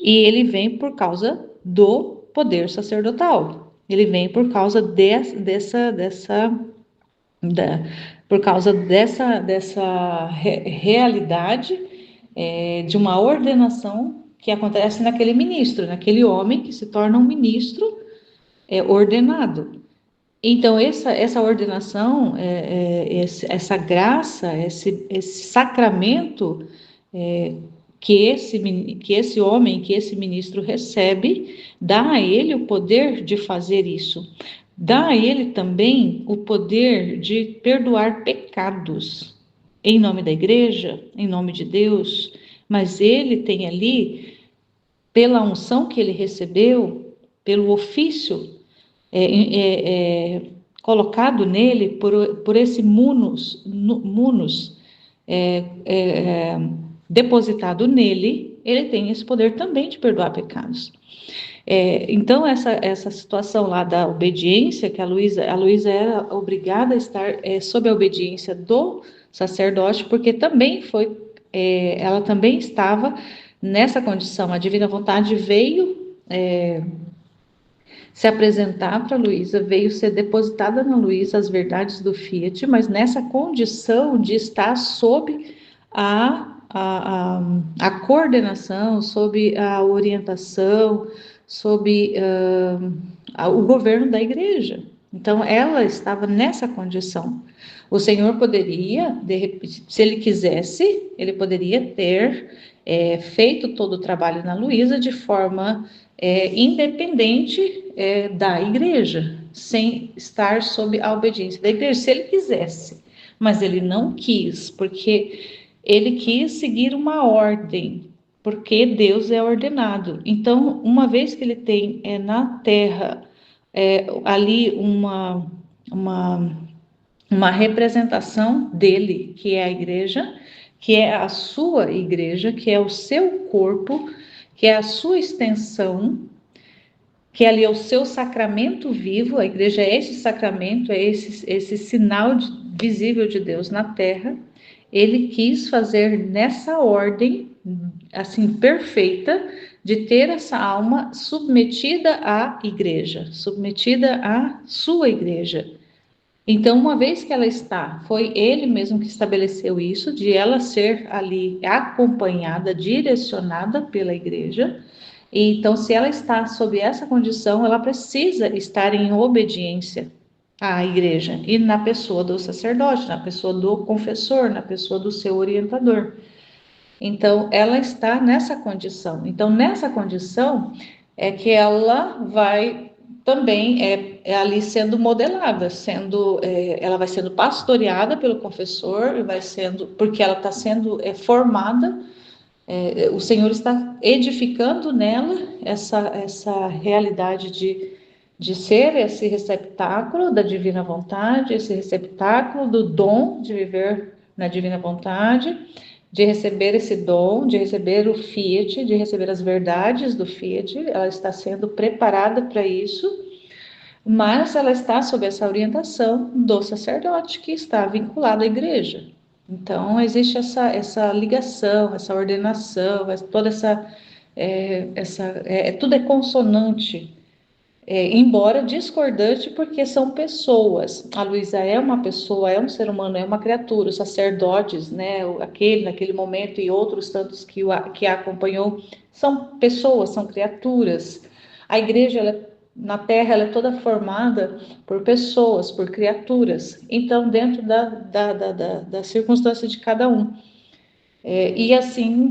E ele vem por causa do poder sacerdotal. Ele vem por causa por causa dessa realidade de uma ordenação que acontece naquele ministro, naquele homem que se torna um ministro ordenado. Então, essa ordenação, essa graça, esse sacramento que esse homem, que esse ministro recebe, dá a ele o poder de fazer isso. Dá a ele também o poder de perdoar pecados, em nome da igreja, em nome de Deus, mas ele tem ali, pela unção que ele recebeu, pelo ofício colocado nele por esse munus depositado nele, ele tem esse poder também de perdoar pecados. Então, essa situação lá da obediência, que a Luísa era obrigada a estar sob a obediência do sacerdote, porque também ela também estava nessa condição. A divina vontade veio se apresentar para Luísa, veio ser depositada na Luísa as verdades do Fiat, mas nessa condição de estar sob a coordenação, sob a orientação, sob o governo da igreja. Então, ela estava nessa condição. O Senhor poderia, se ele quisesse, ele poderia ter feito todo o trabalho na Luísa de forma independente da igreja, sem estar sob a obediência da igreja, se ele quisesse. Mas ele não quis, porque ele quis seguir uma ordem, porque Deus é ordenado. Então, uma vez que ele tem na terra ali uma representação dele, que é a igreja, que é a sua igreja, que é o seu corpo, que é a sua extensão, que ali é o seu sacramento vivo. A igreja é esse sacramento, é esse sinal visível de Deus na terra. Ele quis fazer nessa ordem, assim, perfeita, de ter essa alma submetida à igreja, submetida à sua igreja. Então, uma vez que ela foi ele mesmo que estabeleceu isso, de ela ser ali acompanhada, direcionada pela igreja. E, então, se ela está sob essa condição, ela precisa estar em obediência à igreja, e na pessoa do sacerdote, na pessoa do confessor, na pessoa do seu orientador. Então, ela está nessa condição. Então, nessa condição é que ela vai também ali sendo modelada, ela vai sendo pastoreada pelo confessor, vai sendo, porque ela está sendo formada. O Senhor está edificando nela essa realidade de ser esse receptáculo da divina vontade, esse receptáculo do dom de viver na divina vontade, de receber esse dom, de receber o Fiat, de receber as verdades do Fiat. Ela está sendo preparada para isso, mas ela está sob essa orientação do sacerdote que está vinculado à igreja. Então, existe essa ligação, essa ordenação, toda tudo é consonante, embora discordante, porque são pessoas. A Luísa é uma pessoa, é um ser humano, é uma criatura. Os sacerdotes, né, naquele momento e outros tantos que a acompanhou, são pessoas, são criaturas. A igreja, na Terra, ela é toda formada por pessoas, por criaturas. Então, dentro da circunstância de cada um. E assim,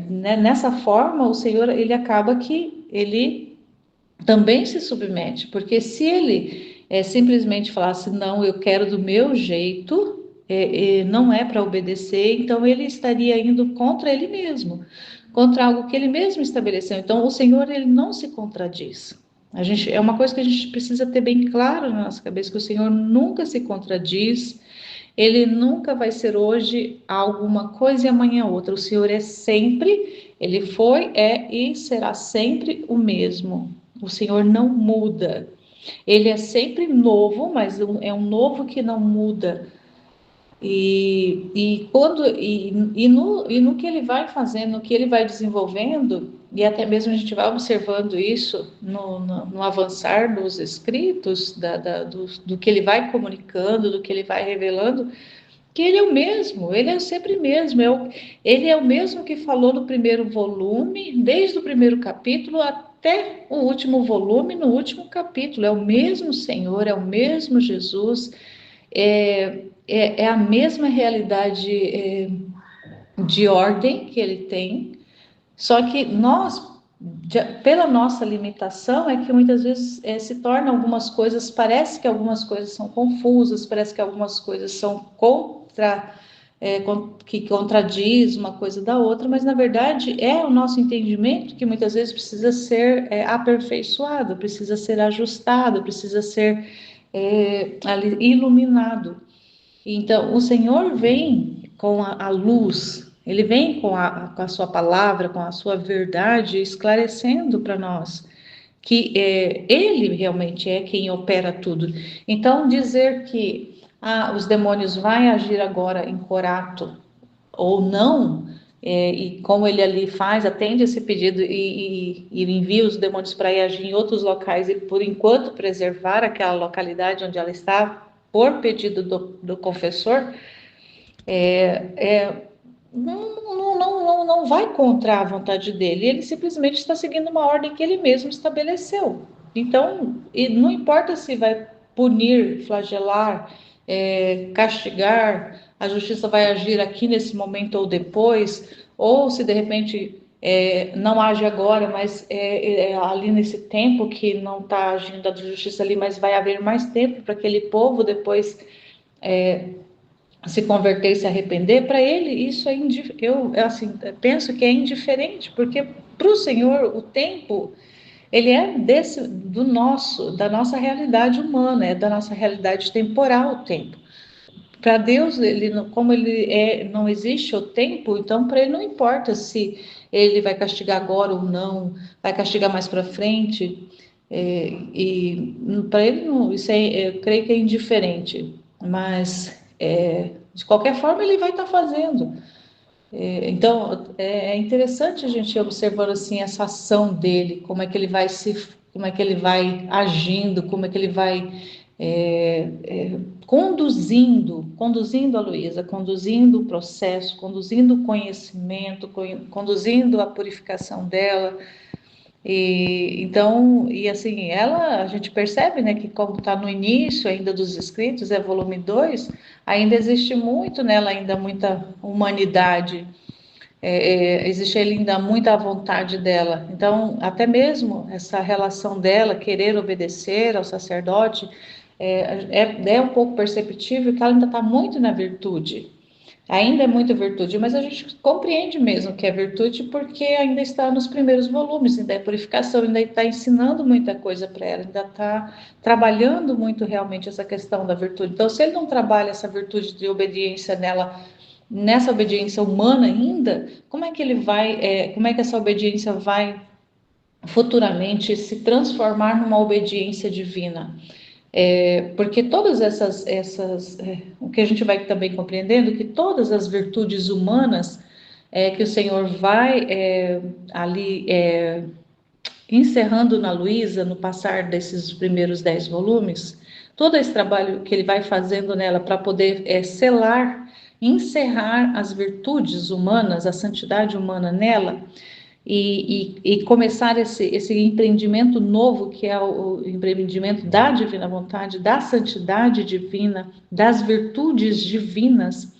né, nessa forma, o Senhor, ele acaba que ele também se submete, porque se ele simplesmente falasse, não, eu quero do meu jeito, não é para obedecer, então ele estaria indo contra ele mesmo, contra algo que ele mesmo estabeleceu. Então, o Senhor, ele não se contradiz. É uma coisa que a gente precisa ter bem claro na nossa cabeça, que o Senhor nunca se contradiz, ele nunca vai ser hoje alguma coisa e amanhã outra. O Senhor é sempre, ele foi, é e será sempre o mesmo. O Senhor não muda. Ele é sempre novo, mas é um novo que não muda. No que ele vai fazendo, no que ele vai desenvolvendo, e até mesmo a gente vai observando isso no avançar dos escritos, do que ele vai comunicando, do que ele vai revelando, que ele é o mesmo, ele é sempre mesmo, ele é o mesmo que falou no primeiro volume, desde o primeiro capítulo até o último volume, no último capítulo, é o mesmo Senhor, é o mesmo Jesus, é a mesma realidade de ordem que ele tem, só que nós, pela nossa limitação, é que muitas vezes se torna algumas coisas, parece que algumas coisas são confusas, parece que algumas coisas são que contradiz uma coisa da outra, mas na verdade é o nosso entendimento que muitas vezes precisa ser aperfeiçoado, precisa ser ajustado, precisa ser iluminado. Então, o Senhor vem com a luz, ele vem com a sua palavra, com a sua verdade, esclarecendo para nós que ele realmente é quem opera tudo. Então, dizer que os demônios vão agir agora em Corato ou não, e como ele ali faz, atende esse pedido e envia os demônios para ir agir em outros locais e, por enquanto, preservar aquela localidade onde ela está, por pedido do confessor, não vai contra a vontade dele, ele simplesmente está seguindo uma ordem que ele mesmo estabeleceu. Então, e não importa se vai punir, flagelar, castigar, a justiça vai agir aqui nesse momento ou depois, ou se de repente não age agora, mas ali nesse tempo que não está agindo a justiça ali, mas vai haver mais tempo para aquele povo depois se converter e se arrepender. Para ele isso eu assim penso que é indiferente, porque para o Senhor o tempo ele é da nossa realidade humana, é da nossa realidade temporal o tempo. Para Deus, como não existe o tempo, então para ele não importa se ele vai castigar agora ou não, vai castigar mais para frente, e para ele não, eu creio que é indiferente, mas de qualquer forma ele vai estar fazendo. Então é interessante a gente observar assim essa ação dele, como é que ele vai agindo, como é que ele vai conduzindo a Luísa, conduzindo o processo, conduzindo o conhecimento, conduzindo a purificação dela. E então, e assim, ela, a gente percebe, né, que como está no início ainda dos escritos, é volume 2, ainda existe muito nela, ainda muita humanidade, existe ainda muita vontade dela. Então, até mesmo essa relação dela, querer obedecer ao sacerdote, é um pouco perceptível que ela ainda está muito na virtude. Ainda é muito virtude, mas a gente compreende mesmo que é virtude porque ainda está nos primeiros volumes, ainda é purificação, ainda está ensinando muita coisa para ela, ainda está trabalhando muito realmente essa questão da virtude. Então, se ele não trabalha essa virtude de obediência nela, nessa obediência humana ainda, como é que ele vai, como é que essa obediência vai futuramente se transformar numa obediência divina? Porque todas o que a gente vai também compreendendo, que todas as virtudes humanas que o Senhor vai ali encerrando na Luísa, no passar desses primeiros 10 volumes, todo esse trabalho que ele vai fazendo nela para poder selar, encerrar as virtudes humanas, a santidade humana nela, e começar esse empreendimento novo, que é o empreendimento da divina vontade, da santidade divina, das virtudes divinas.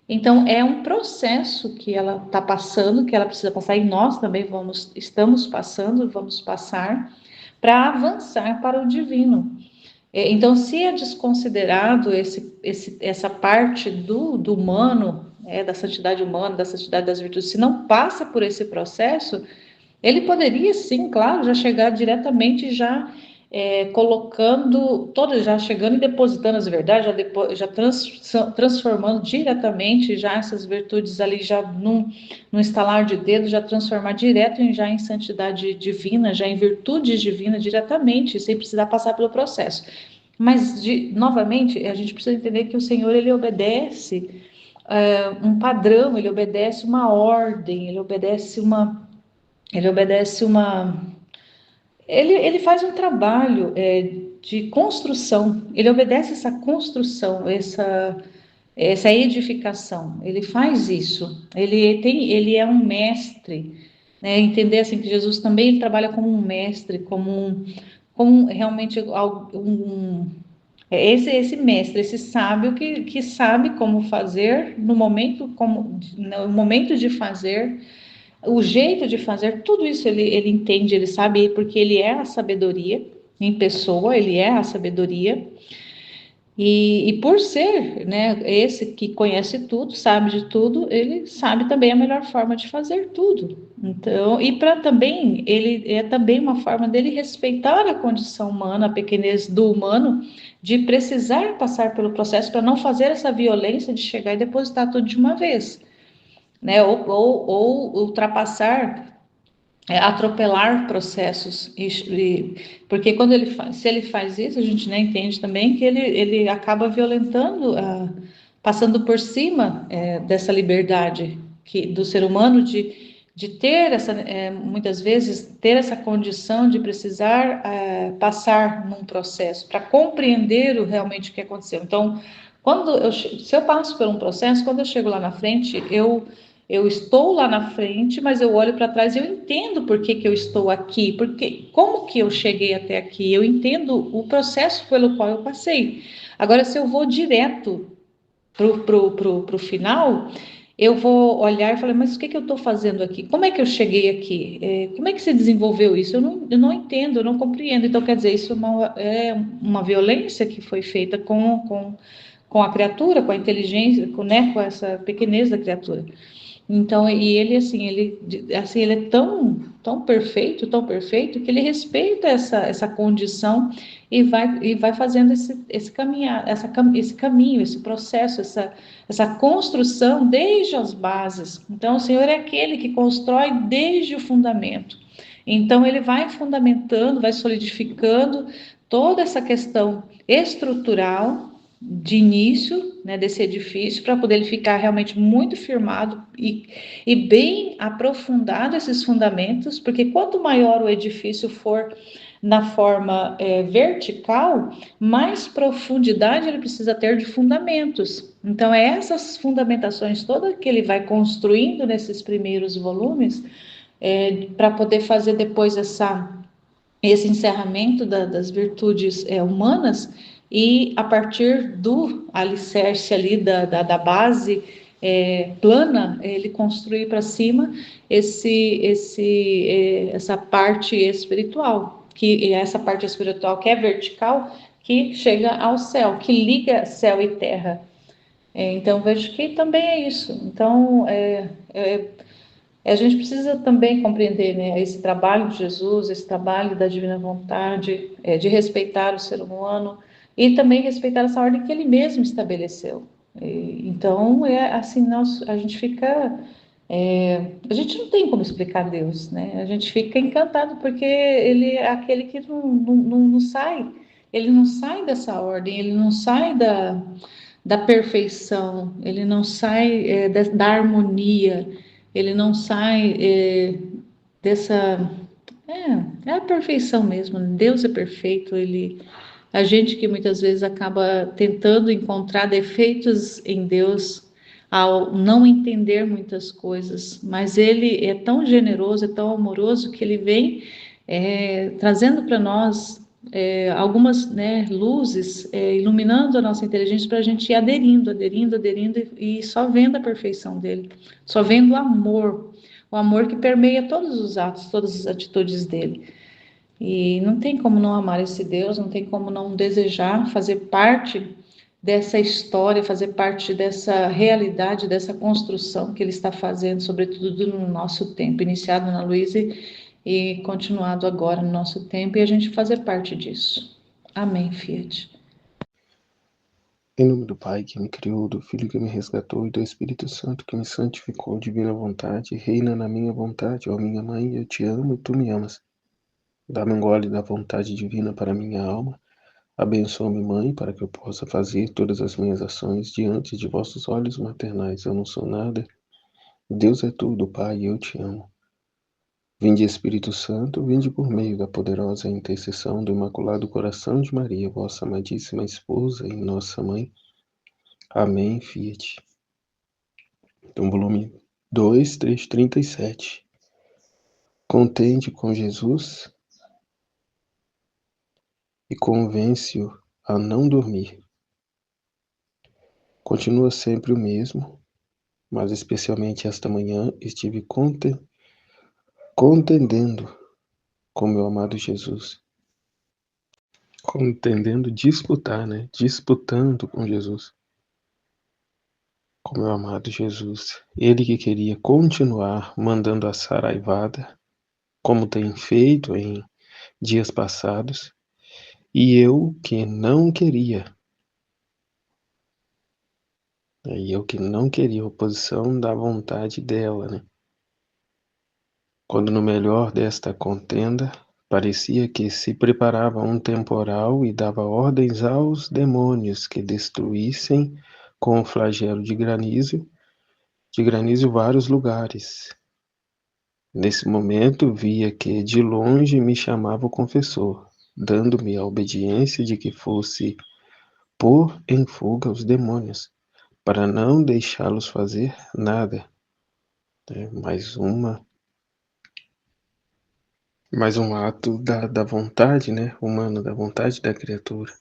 Então, é um processo que ela está passando, que ela precisa passar, e nós também estamos passando, vamos passar, para avançar para o divino. Então, se é desconsiderado essa parte do humano, da santidade humana, da santidade das virtudes, se não passa por esse processo, ele poderia, sim, claro, já chegar diretamente já colocando, todo, já chegando e depositando as verdades, transformando diretamente já essas virtudes ali, já num estalar de dedo, já transformar direto já em santidade divina, já em virtudes divinas diretamente, sem precisar passar pelo processo. Mas, novamente, a gente precisa entender que o Senhor, ele obedece um padrão, ele obedece uma ordem, ele obedece uma. Ele faz um trabalho de construção, ele obedece essa construção, essa edificação, ele faz isso, ele é um mestre, né? Entender assim que Jesus também ele trabalha como um mestre, como realmente esse mestre, esse sábio que sabe como fazer no momento de fazer, o jeito de fazer, tudo isso ele entende, ele sabe, porque ele é a sabedoria em pessoa, ele é a sabedoria, e por ser, né, esse que conhece tudo, sabe de tudo, ele sabe também a melhor forma de fazer tudo. Então, e para também, ele é também uma forma dele respeitar a condição humana, a pequenez do humano, de precisar passar pelo processo para não fazer essa violência de chegar e depositar tudo de uma vez, né? Ou ultrapassar, atropelar processos, porque quando se ele faz isso, a gente não entende também que ele acaba violentando, passando por cima dessa liberdade do ser humano de ter muitas vezes, ter essa condição de precisar passar num processo para compreender realmente o que aconteceu. Então, se eu passo por um processo, quando eu chego lá na frente, eu estou lá na frente, mas eu olho para trás e eu entendo por que eu estou aqui, como que eu cheguei até aqui, eu entendo o processo pelo qual eu passei. Agora, se eu vou direto pro final, eu vou olhar e falar, mas o que eu estou fazendo aqui? Como é que eu cheguei aqui? Como é que se desenvolveu isso? Eu não entendo, eu não compreendo. Então, quer dizer, isso é uma violência que foi feita com a criatura, com a inteligência, com essa pequenez da criatura. Então, e ele é tão perfeito, que ele respeita essa condição e vai fazendo esse caminho, esse processo, essa construção desde as bases. Então, o Senhor é aquele que constrói desde o fundamento. Então, ele vai fundamentando, vai solidificando toda essa questão estrutural de início, né, desse edifício, para poder ele ficar realmente muito firmado e bem aprofundado esses fundamentos, porque quanto maior o edifício for na forma vertical, mais profundidade ele precisa ter de fundamentos. Então, essas fundamentações todas que ele vai construindo nesses primeiros volumes, para poder fazer depois esse encerramento das virtudes humanas, e a partir do alicerce ali da base plana, ele construir para cima essa parte espiritual, que essa parte espiritual que é vertical, que chega ao céu, que liga céu e terra. Então vejo que também é isso. Então a gente precisa também compreender, né, esse trabalho de Jesus, esse trabalho da divina vontade, de respeitar o ser humano e também respeitar essa ordem que ele mesmo estabeleceu. Então, assim, a gente fica. A gente não tem como explicar Deus, né? A gente fica encantado porque ele é aquele que não sai, ele não sai dessa ordem, ele não sai da perfeição, ele não sai da harmonia, ele não sai dessa. É a perfeição mesmo. Deus é perfeito. A gente que muitas vezes acaba tentando encontrar defeitos em Deus ao não entender muitas coisas, mas Ele é tão generoso, é tão amoroso que Ele vem trazendo para nós algumas, né, luzes, iluminando a nossa inteligência para a gente ir aderindo, aderindo, aderindo e só vendo a perfeição dele, só vendo o amor que permeia todos os atos, todas as atitudes dele. E não tem como não amar esse Deus, não tem como não desejar fazer parte dessa história, fazer parte dessa realidade, dessa construção que ele está fazendo, sobretudo no nosso tempo, iniciado na Luísa e continuado agora no nosso tempo, e a gente fazer parte disso. Amém, Fiat. Em nome do Pai, que me criou, do Filho que me resgatou e do Espírito Santo que me santificou, divina vontade, reina na minha vontade, ó minha mãe, eu te amo e tu me amas. Dá-me um gole da vontade divina para minha alma. Abençoa-me, mãe, para que eu possa fazer todas as minhas ações diante de vossos olhos maternais. Eu não sou nada. Deus é tudo, Pai, eu te amo. Vinde, Espírito Santo, vinde por meio da poderosa intercessão do Imaculado Coração de Maria, vossa amadíssima esposa e nossa mãe. Amém, Fiat. Então, volume 2, 337. Contende com Jesus e convence-o a não dormir. Continua sempre o mesmo, mas especialmente esta manhã estive contendendo com meu amado Jesus. Contendendo, disputar, né? Disputando com Jesus. Com meu amado Jesus. Ele que queria continuar mandando a saraivada, como tem feito em dias passados, e eu que não queria. E eu que não queria oposição da vontade dela, né? Quando no melhor desta contenda, parecia que se preparava um temporal e dava ordens aos demônios que destruíssem com o flagelo de granizo vários lugares. Nesse momento via que de longe me chamava o confessor, dando-me a obediência de que fosse pôr em fuga os demônios, para não deixá-los fazer nada. Mais um ato da vontade, né, humana, da vontade da criatura.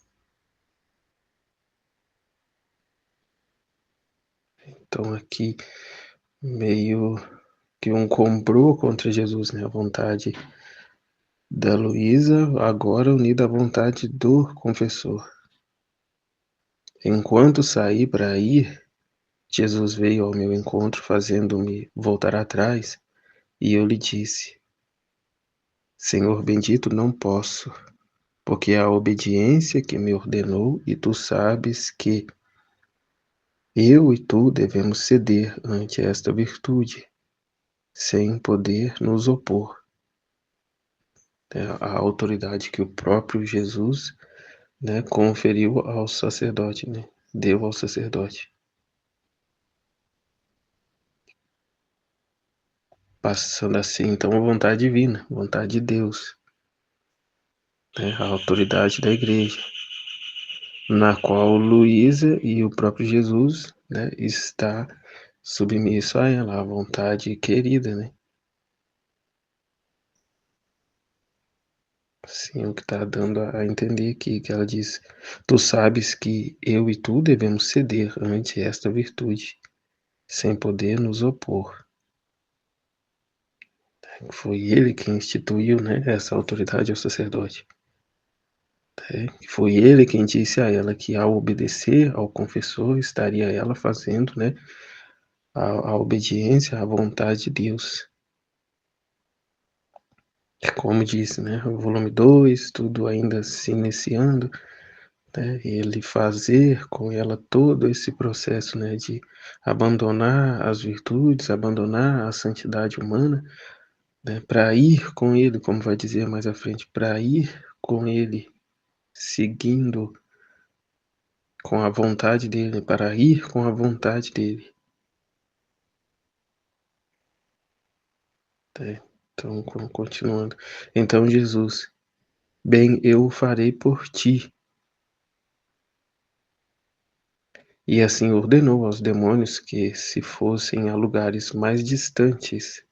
Então aqui meio que um complô contra Jesus, né, a vontade da Luísa agora unida à vontade do confessor. Enquanto saí para ir, Jesus veio ao meu encontro fazendo-me voltar atrás, e eu lhe disse: Senhor bendito, não posso, porque a obediência que me ordenou, e tu sabes que eu e tu devemos ceder ante esta virtude, sem poder nos opor. A autoridade que o próprio Jesus, né, conferiu ao sacerdote, né, deu ao sacerdote. Passando assim, então, a vontade divina, a vontade de Deus, né, a autoridade da igreja, na qual Luísa e o próprio Jesus, né, está submisso a ela, a vontade querida, né? Sim, o que está dando a entender aqui, que ela diz: Tu sabes que eu e tu devemos ceder ante esta virtude, sem poder nos opor. Foi ele que instituiu, né, essa autoridade ao sacerdote. Foi ele quem disse a ela que, ao obedecer ao confessor, estaria ela fazendo, né, a obediência à vontade de Deus. Como disse, né, o volume 2, tudo ainda se iniciando, né, ele fazer com ela todo esse processo, né, de abandonar as virtudes, abandonar a santidade humana, né, para ir com ele, como vai dizer mais à frente, para ir com ele, seguindo com a vontade dele, para ir com a vontade dele. Né? Então, continuando. Então Jesus, bem, eu o farei por ti. E assim ordenou aos demônios que se fossem a lugares mais distantes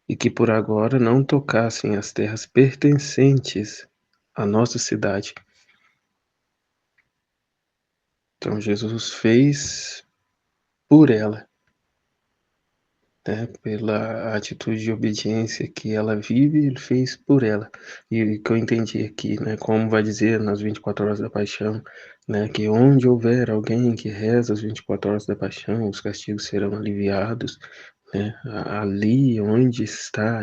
e que por agora não tocassem as terras pertencentes à nossa cidade. Então Jesus fez por ela, né, pela atitude de obediência que ela vive, ele fez por ela. E o que eu entendi aqui, né, como vai dizer nas 24 horas da paixão, né, que onde houver alguém que reza as 24 horas da paixão, os castigos serão aliviados, né, ali onde está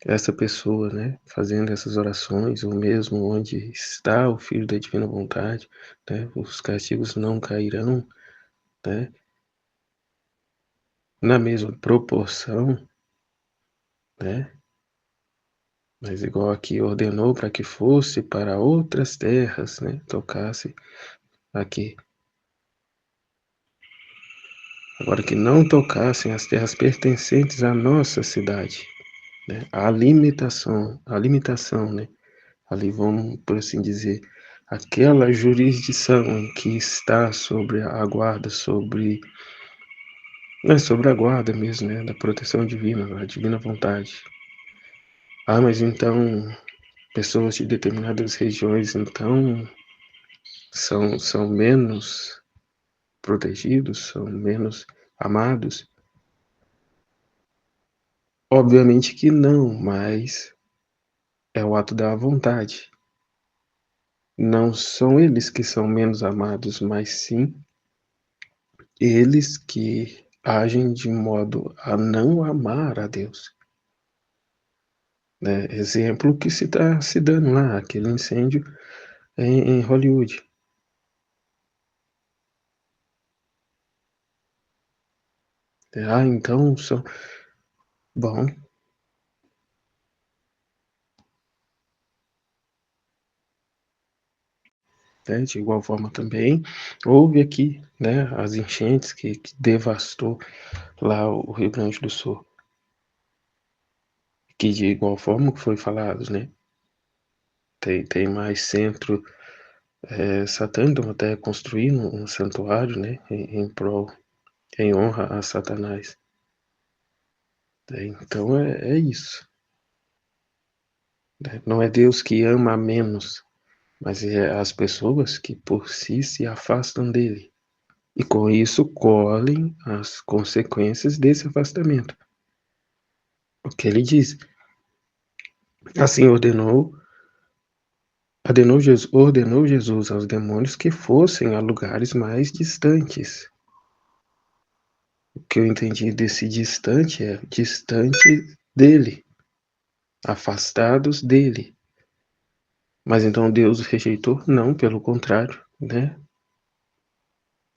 essa pessoa, né, fazendo essas orações, ou mesmo onde está o Filho da Divina Vontade, né, os castigos não cairão, né, na mesma proporção, né, mas igual aqui ordenou para que fosse para outras terras, né, tocasse aqui. Agora que não tocassem as terras pertencentes à nossa cidade, né, a limitação, né, ali vamos, por assim dizer, aquela jurisdição em que está sobre a guarda, sobre a guarda mesmo, né, da proteção divina, a divina vontade. Ah, mas então pessoas de determinadas regiões então são menos protegidos, são menos amados? Obviamente que não, mas é o ato da vontade. Não são eles que são menos amados, mas sim eles que agem de modo a não amar a Deus. Né? Exemplo que se está se dando lá, aquele incêndio em Hollywood. Ah, então são... Bom, né, de igual forma também, houve aqui, né, as enchentes que devastou lá o Rio Grande do Sul. Que de igual forma que foi falado, né, tem mais centro satânico, até construindo um santuário, né, em prol, em honra a Satanás. Então é isso. Né? Não é Deus que ama menos, mas é as pessoas que por si se afastam dele. E com isso colhem as consequências desse afastamento. O que ele diz. Assim ordenou Jesus aos demônios que fossem a lugares mais distantes. O que eu entendi desse distante é distante dele, afastados dele. Mas então Deus os rejeitou? Não, pelo contrário, né?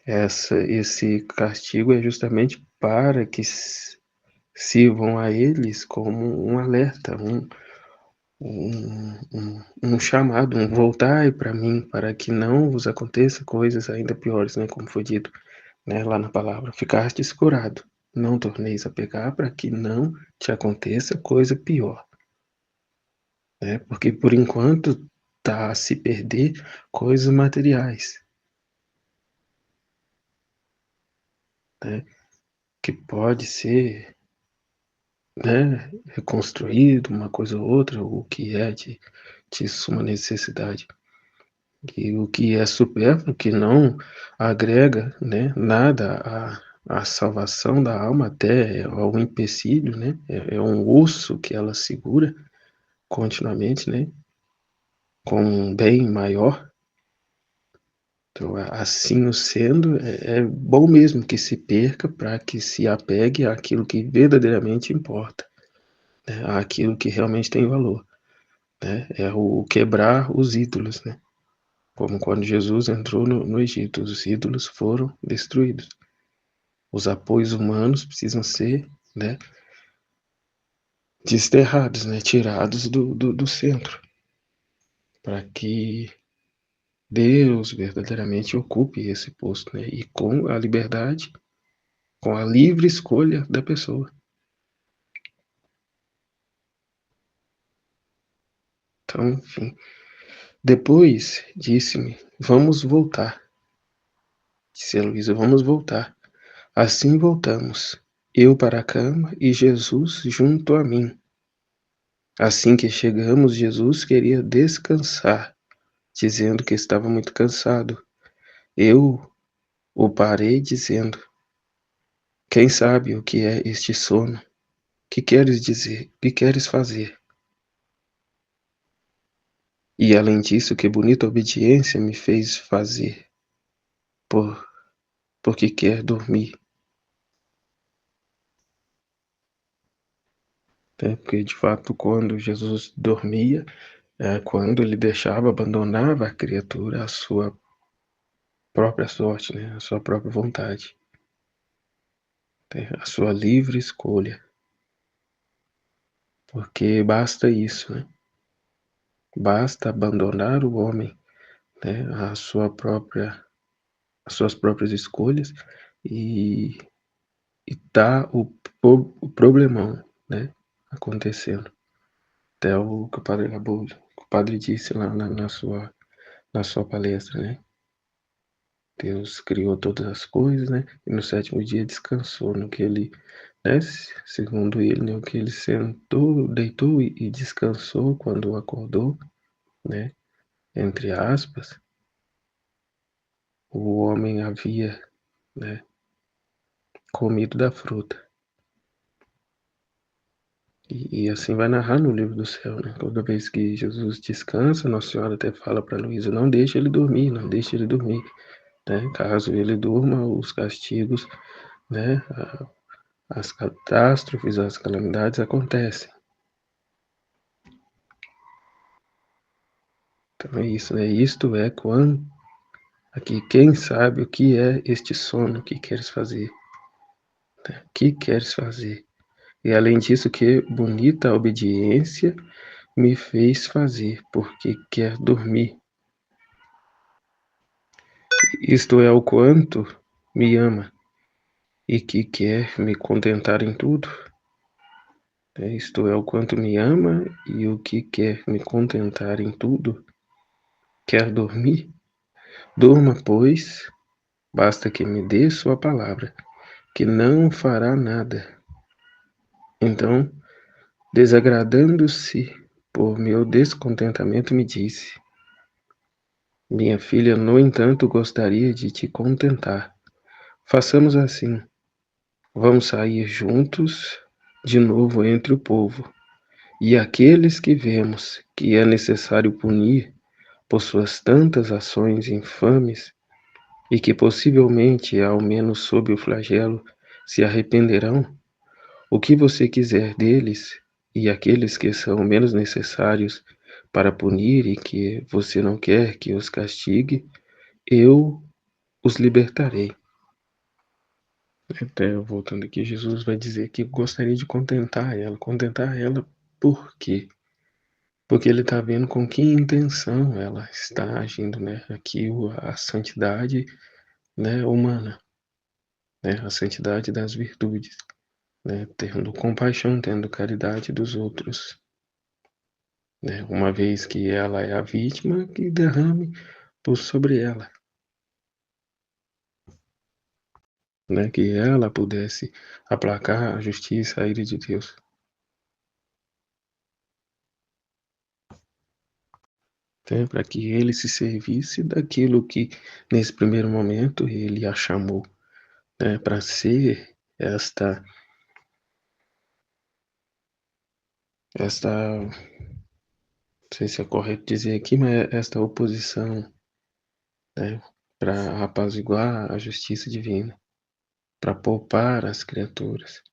Esse castigo é justamente para que sirvam a eles como um alerta, um chamado, um voltai para mim, para que não vos aconteça coisas ainda piores, né? Como foi dito, né, lá na palavra, ficastes curado, não torneis a pecar para que não te aconteça coisa pior. Né? Porque por enquanto está a se perder coisas materiais, né? Que pode ser, né, reconstruído, uma coisa ou outra, o que é de suma necessidade. E o que é supérfluo, que não agrega, né, nada à salvação da alma, até ao empecilho, né, é um osso que ela segura continuamente, né, com um bem maior. Então, assim o sendo, é bom mesmo que se perca para que se apegue àquilo que verdadeiramente importa, né, àquilo que realmente tem valor, né, é o quebrar os ídolos, né, como quando Jesus entrou no Egito, os ídolos foram destruídos. Os apoios humanos precisam ser, né, desterrados, né, tirados do centro, para que Deus verdadeiramente ocupe esse posto, né, e com a liberdade, com a livre escolha da pessoa. Então, enfim, depois disse-me, vamos voltar. Disse a Luísa, vamos voltar. Assim voltamos, eu para a cama e Jesus junto a mim. Assim que chegamos, Jesus queria descansar, dizendo que estava muito cansado. Eu o parei, dizendo: Quem sabe o que é este sono? Que queres dizer? Que queres fazer? E além disso, que bonita obediência me fez fazer, por porque quer dormir. Né? Porque de fato, quando Jesus dormia, quando ele deixava, abandonava a criatura à sua própria sorte, né? À sua própria vontade, né? À sua livre escolha. Porque basta isso, né? Basta abandonar o homem, né? As suas próprias escolhas e, e tá o problemão, né? Acontecendo. Até o que o padre acabou, o padre disse lá na sua palestra, né? Deus criou todas as coisas, né? E no sétimo dia descansou, no que ele, né? Segundo ele, né? O que ele sentou, deitou e descansou quando acordou, né? Entre aspas, o homem havia, né? Comido da fruta. E assim vai narrar no livro do céu, né? Toda vez que Jesus descansa, Nossa Senhora até fala para Luísa, não deixe ele dormir, não deixe ele dormir, né? Caso ele durma, os castigos, né? As catástrofes, as calamidades acontecem. Então é isso, né? Isto é quando aqui quem sabe o que é este sono que queres fazer, né? O que queres fazer? E além disso, que bonita obediência me fez fazer, porque quer dormir. Isto é o quanto me ama e que quer me contentar em tudo. Isto é o quanto me ama e o que quer me contentar em tudo. Quer dormir? Durma, pois, basta que me dê sua palavra, que não fará nada. Então, desagradando-se por meu descontentamento, me disse: Minha filha, no entanto, gostaria de te contentar. Façamos assim. Vamos sair juntos de novo entre o povo, e aqueles que vemos que é necessário punir por suas tantas ações infames, e que possivelmente, ao menos sob o flagelo, se arrependerão, o que você quiser deles, e aqueles que são menos necessários para punir e que você não quer que os castigue, eu os libertarei. Até voltando aqui, Jesus vai dizer que gostaria de contentar ela. Contentar ela por quê? Porque ele está vendo com que intenção ela está agindo, né? Aqui a santidade, né, humana, né? A santidade das virtudes, né? Tendo compaixão, tendo caridade dos outros, né? Uma vez que ela é a vítima, que derrame por sobre ela, né? Que ela pudesse aplacar a justiça, a ira de Deus. né, para que ele se servisse daquilo que, nesse primeiro momento, ele a chamou, né, para ser esta, não sei se é correto dizer aqui, mas esta oposição, né, para apaziguar a justiça divina, para poupar as criaturas,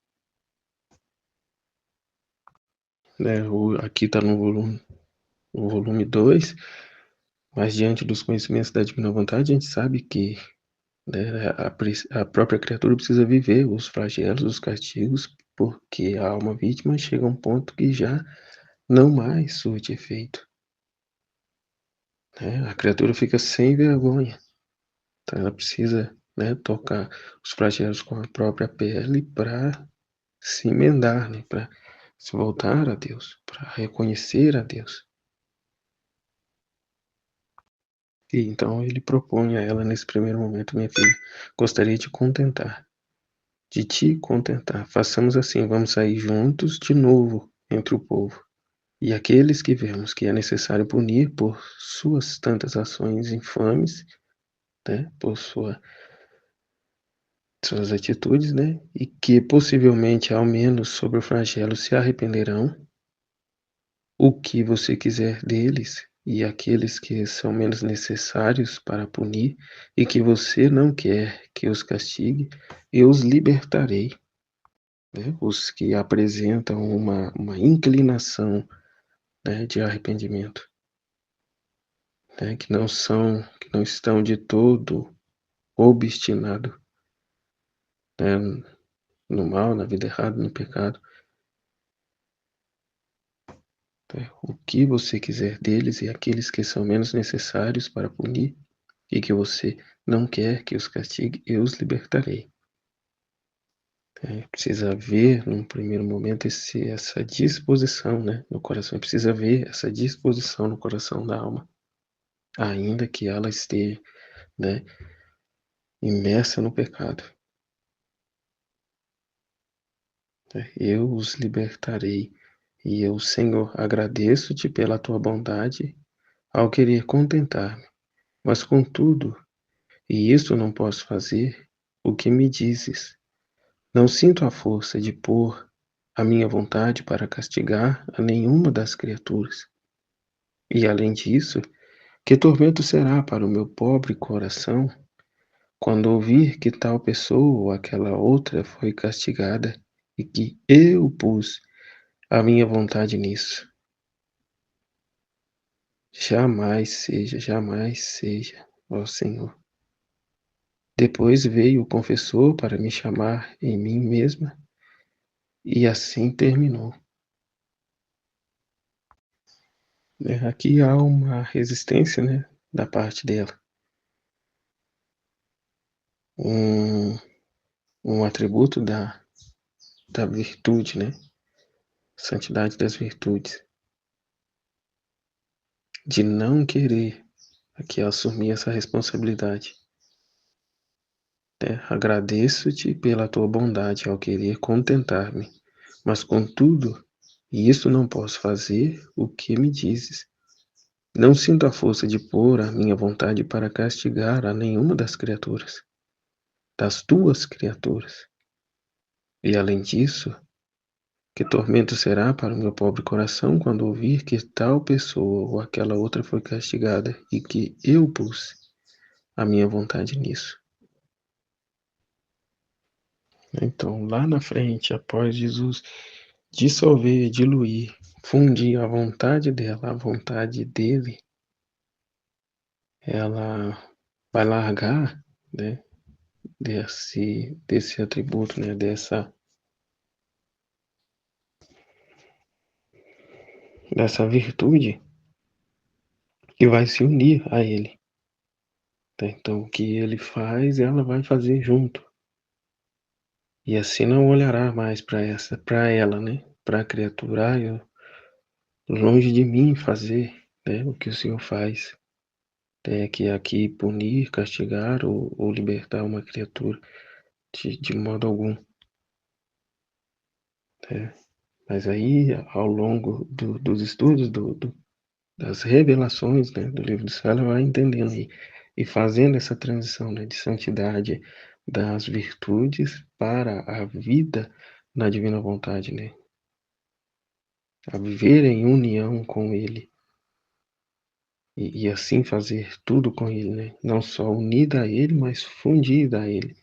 né? Aqui está no volume 2, mas diante dos conhecimentos da divina vontade, a gente sabe que, né, a própria criatura precisa viver os flagelos, os castigos, porque a alma vítima chega a um ponto que já não mais surte efeito, né? A criatura fica sem vergonha, então ela precisa, né, tocar os flagelos com a própria pele para se emendar, né, para se voltar a Deus, para reconhecer a Deus. E então ele propõe a ela nesse primeiro momento: minha filha, gostaria de te contentar. Façamos assim, vamos sair juntos de novo entre o povo. E aqueles que vemos que é necessário punir por suas tantas ações infames, né, por suas atitudes, né, e que possivelmente ao menos sobre o flagelo se arrependerão, o que você quiser deles, e aqueles que são menos necessários para punir, e que você não quer que os castigue, eu os libertarei, né? Os que apresentam uma inclinação, né, de arrependimento, né, que não estão de todo obstinados, né, no mal, na vida errada, no pecado, né? O que você quiser deles, e aqueles que são menos necessários para punir, e que você não quer que os castigue, eu os libertarei. Precisa haver, num primeiro momento, essa disposição, né, no coração. Precisa haver essa disposição no coração da alma, ainda que ela esteja, né, imersa no pecado. Eu os libertarei. E eu, Senhor, agradeço-te pela tua bondade ao querer contentar-me. Mas, contudo, e isto não posso fazer, o que me dizes? Não sinto a força de pôr a minha vontade para castigar a nenhuma das criaturas. E além disso, que tormento será para o meu pobre coração quando ouvir que tal pessoa ou aquela outra foi castigada e que eu pus a minha vontade nisso? Jamais seja, ó Senhor. Depois veio o confessor para me chamar em mim mesma, e assim terminou. Aqui há uma resistência, né, da parte dela. Um, um atributo da virtude, né? Santidade das virtudes. De não querer aqui assumir essa responsabilidade. Agradeço-te pela tua bondade ao querer contentar-me, mas contudo, e isso não posso fazer o que me dizes. Não sinto a força de pôr a minha vontade para castigar a nenhuma das criaturas, das tuas criaturas. E além disso, que tormento será para o meu pobre coração quando ouvir que tal pessoa ou aquela outra foi castigada e que eu pus a minha vontade nisso. Então, lá na frente, após Jesus dissolver, diluir, fundir a vontade dela, a vontade dele, ela vai largar, né, desse atributo, né, dessa virtude, e vai se unir a ele. Então, o que ele faz, ela vai fazer junto. E assim não olhará mais para ela, né, para a criatura. Longe de mim fazer, né, o que o Senhor faz. Que aqui punir, castigar ou libertar uma criatura de modo algum. Mas aí, ao longo dos estudos das revelações, né, do livro do céu, ela vai entendendo e fazendo essa transição, né, de santidade das virtudes para a vida na divina vontade, né, a viver em união com Ele e assim fazer tudo com Ele, né, não só unida a Ele, mas fundida a Ele,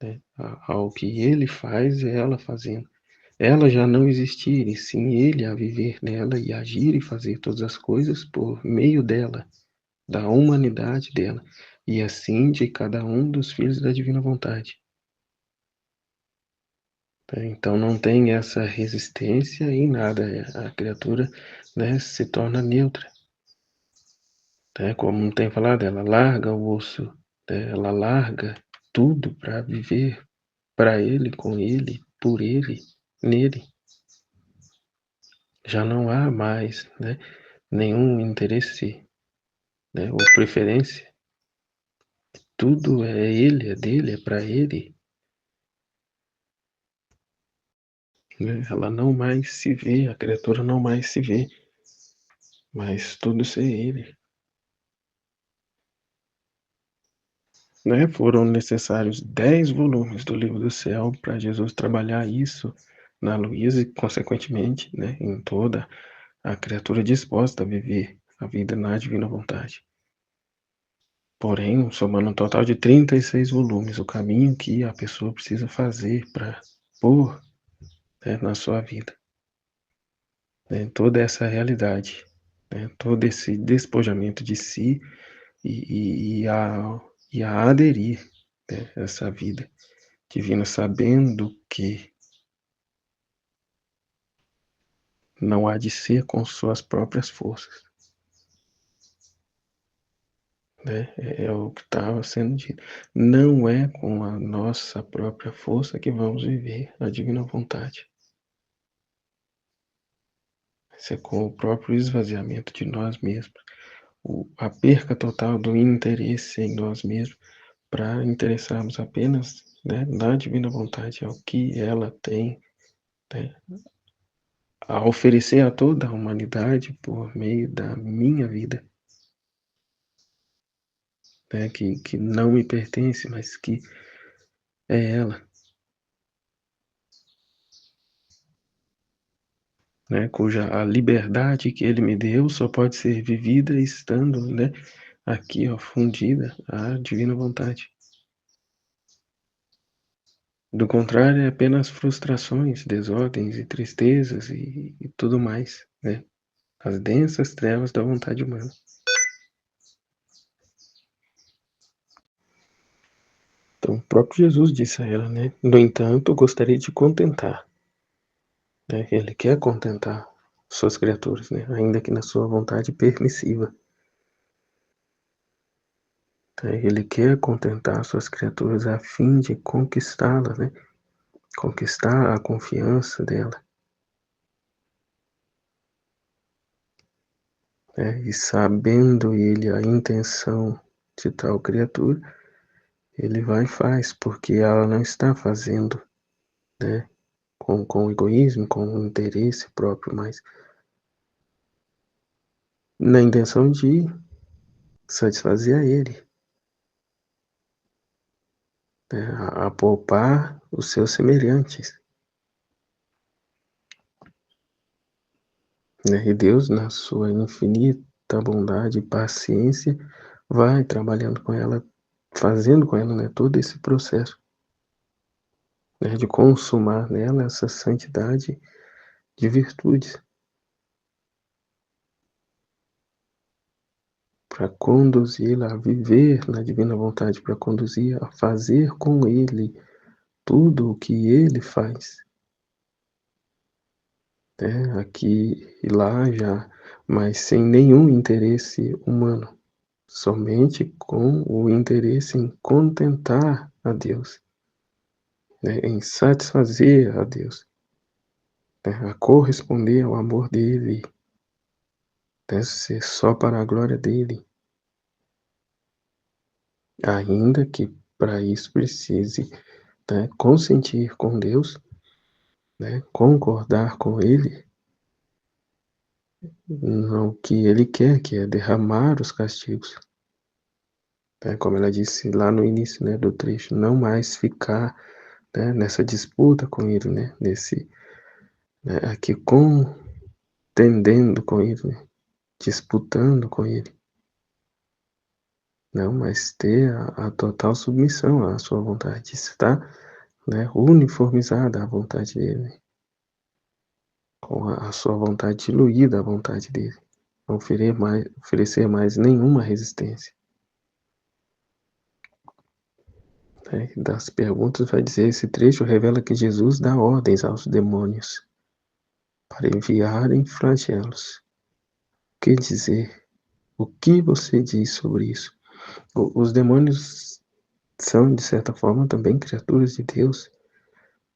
né, ao que Ele faz, é ela fazendo. Ela já não existir, e sim Ele a viver nela e agir e fazer todas as coisas por meio dela, da humanidade dela, e assim de cada um dos filhos da divina vontade. Então não tem essa resistência em nada, a criatura, né, se torna neutra. Né, como tem falado, ela larga o osso, né, ela larga tudo para viver para Ele, com Ele, por Ele, nele. Já não há mais, né, nenhum interesse, né, ou preferência. Tudo é Ele, é dele, é para Ele. Né? Ela não mais se vê, a criatura não mais se vê, mas tudo ser Ele. Né? Foram necessários 10 volumes do Livro do Céu para Jesus trabalhar isso na Luísa e, consequentemente, né, em toda a criatura disposta a viver a vida na divina vontade. Porém, somando um total de 36 volumes, o caminho que a pessoa precisa fazer para pôr, né, na sua vida, né, toda essa realidade, né, todo esse despojamento de si e a aderir, né, essa vida divina, sabendo que não há de ser com suas próprias forças. Né? É o que estava sendo dito. Não é com a nossa própria força que vamos viver a divina vontade. Isso é com o próprio esvaziamento de nós mesmos, a perca total do interesse em nós mesmos, para interessarmos apenas, né, na divina vontade, ao que ela tem, né, a oferecer a toda a humanidade por meio da minha vida, né, que não me pertence, mas que é ela, né, cuja a liberdade que ele me deu só pode ser vivida estando, né, aqui, ó, fundida à divina vontade. Do contrário, é apenas frustrações, desordens e tristezas e tudo mais, né? As densas trevas da vontade humana. Então, o próprio Jesus disse a ela, né? No entanto, gostaria de contentar. Né? Ele quer contentar suas criaturas, né? Ainda que na sua vontade permissiva. Ele quer contentar suas criaturas a fim de conquistá-las, né? Conquistar a confiança dela. E sabendo ele a intenção de tal criatura, ele vai e faz, porque ela não está fazendo, né, com egoísmo, com interesse próprio, mas na intenção de satisfazer a ele, né, a poupar os seus semelhantes. Né, e Deus, na sua infinita bondade e paciência, vai trabalhando com ela, fazendo com ela, né, todo esse processo, né, de consumar nela essa santidade de virtudes, para conduzi-la a viver na divina vontade, para conduzir a fazer com ele tudo o que ele faz, né? Aqui e lá já, mas sem nenhum interesse humano, somente com o interesse em contentar a Deus, né? Em satisfazer a Deus, né? A corresponder ao amor dele, deve ser só para a glória dele, ainda que para isso precise, né, consentir com Deus, né, concordar com Ele, não o que ele quer, que é derramar os castigos. Como ela disse lá no início, né, do trecho, não mais ficar, né, nessa disputa com ele, né, aqui contendendo com ele, né, disputando com ele. Não, mas ter a total submissão à sua vontade, estar, né, uniformizada à vontade dele, com a sua vontade diluída à vontade dele, não oferecer mais nenhuma resistência. Das perguntas vai dizer, esse trecho revela que Jesus dá ordens aos demônios para enviarem flagelos. O que dizer? O que você diz sobre isso? Os demônios são, de certa forma, também criaturas de Deus,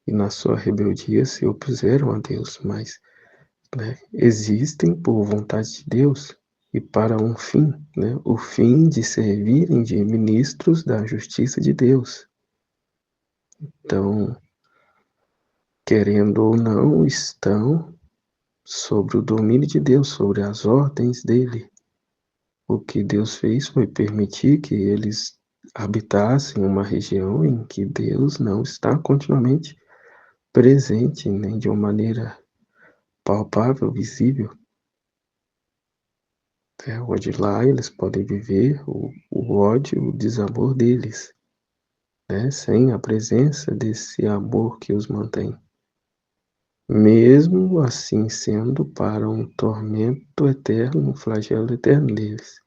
e na sua rebeldia se opuseram a Deus, mas, né, existem por vontade de Deus e para um fim, né, o fim de servirem de ministros da justiça de Deus. Então, querendo ou não, estão sobre o domínio de Deus, sobre as ordens dele. O que Deus fez foi permitir que eles habitassem uma região em que Deus não está continuamente presente, nem de uma maneira palpável, visível. Onde lá eles podem viver o ódio, o desamor deles, né, sem a presença desse amor que os mantém. Mesmo assim sendo para um tormento eterno, um flagelo eterno deles.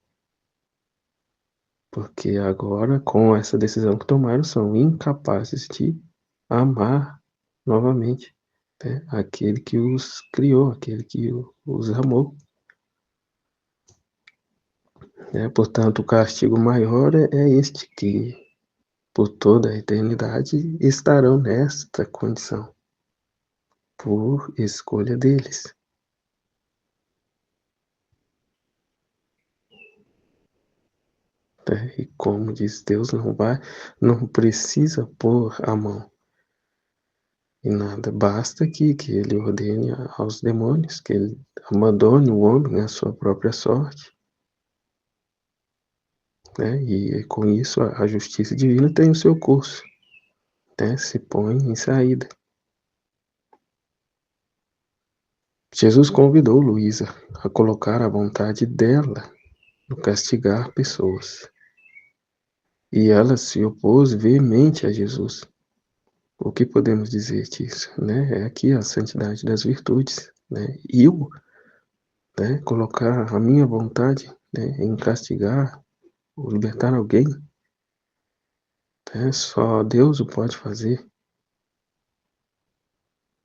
Porque agora, com essa decisão que tomaram, são incapazes de amar novamente, né, aquele que os criou, aquele que os amou. Portanto, o castigo maior é este, que por toda a eternidade estarão nesta condição, por escolha deles. E como diz Deus, não precisa pôr a mão em nada, basta que ele ordene aos demônios, que ele abandone o homem à sua própria sorte, né? E com isso a justiça divina tem o seu curso, né? Se põe em saída. Jesus convidou Luísa a colocar a vontade dela no castigar pessoas. E ela se opôs veemente a Jesus. O que podemos dizer disso? Né? É aqui a santidade das virtudes. Né? Eu, né, colocar a minha vontade, né, em castigar ou libertar alguém, né, só Deus o pode fazer.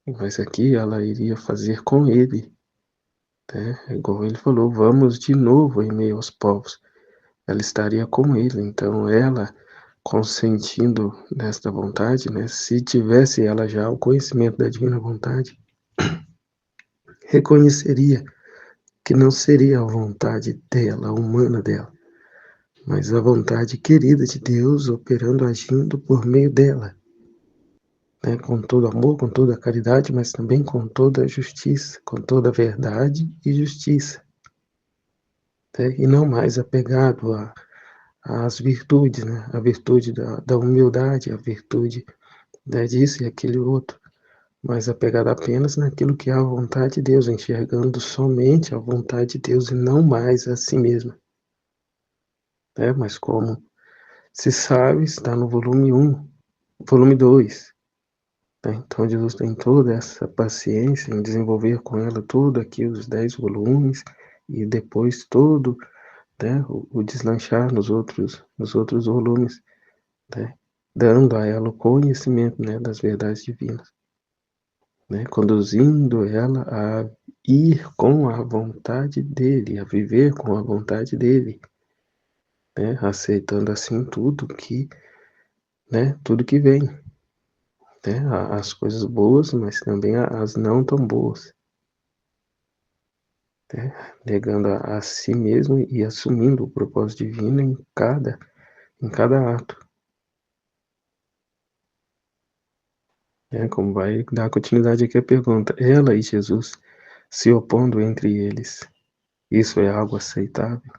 Mas aqui ela iria fazer com ele. Né? Igual ele falou, vamos de novo em meio aos povos. Ela estaria com ele, então ela consentindo nesta vontade, né, se tivesse ela já o conhecimento da divina vontade, reconheceria que não seria a vontade dela, a humana dela, mas a vontade querida de Deus operando, agindo por meio dela, né, com todo amor, com toda a caridade, mas também com toda a justiça, com toda a verdade e justiça, né, e não mais apegado às virtudes, né, a virtude da humildade, a virtude, né, disso e aquele outro, mas apegado apenas naquilo que é a vontade de Deus, enxergando somente a vontade de Deus e não mais a si mesma. Mas como se sabe, está no volume 1, volume 2. Então Jesus tem toda essa paciência em desenvolver com ela tudo aqui, os 10 volumes, e depois todo, né, o deslanchar nos outros volumes, né, dando a ela o conhecimento, né, das verdades divinas. Né, conduzindo ela a ir com a vontade dele, a viver com a vontade dele, né, aceitando assim tudo que vem, né, as coisas boas, mas também as não tão boas, né, negando a si mesmo e assumindo o propósito divino em cada ato. Como vai dar continuidade aqui a pergunta, ela e Jesus se opondo entre eles. Isso é algo aceitável?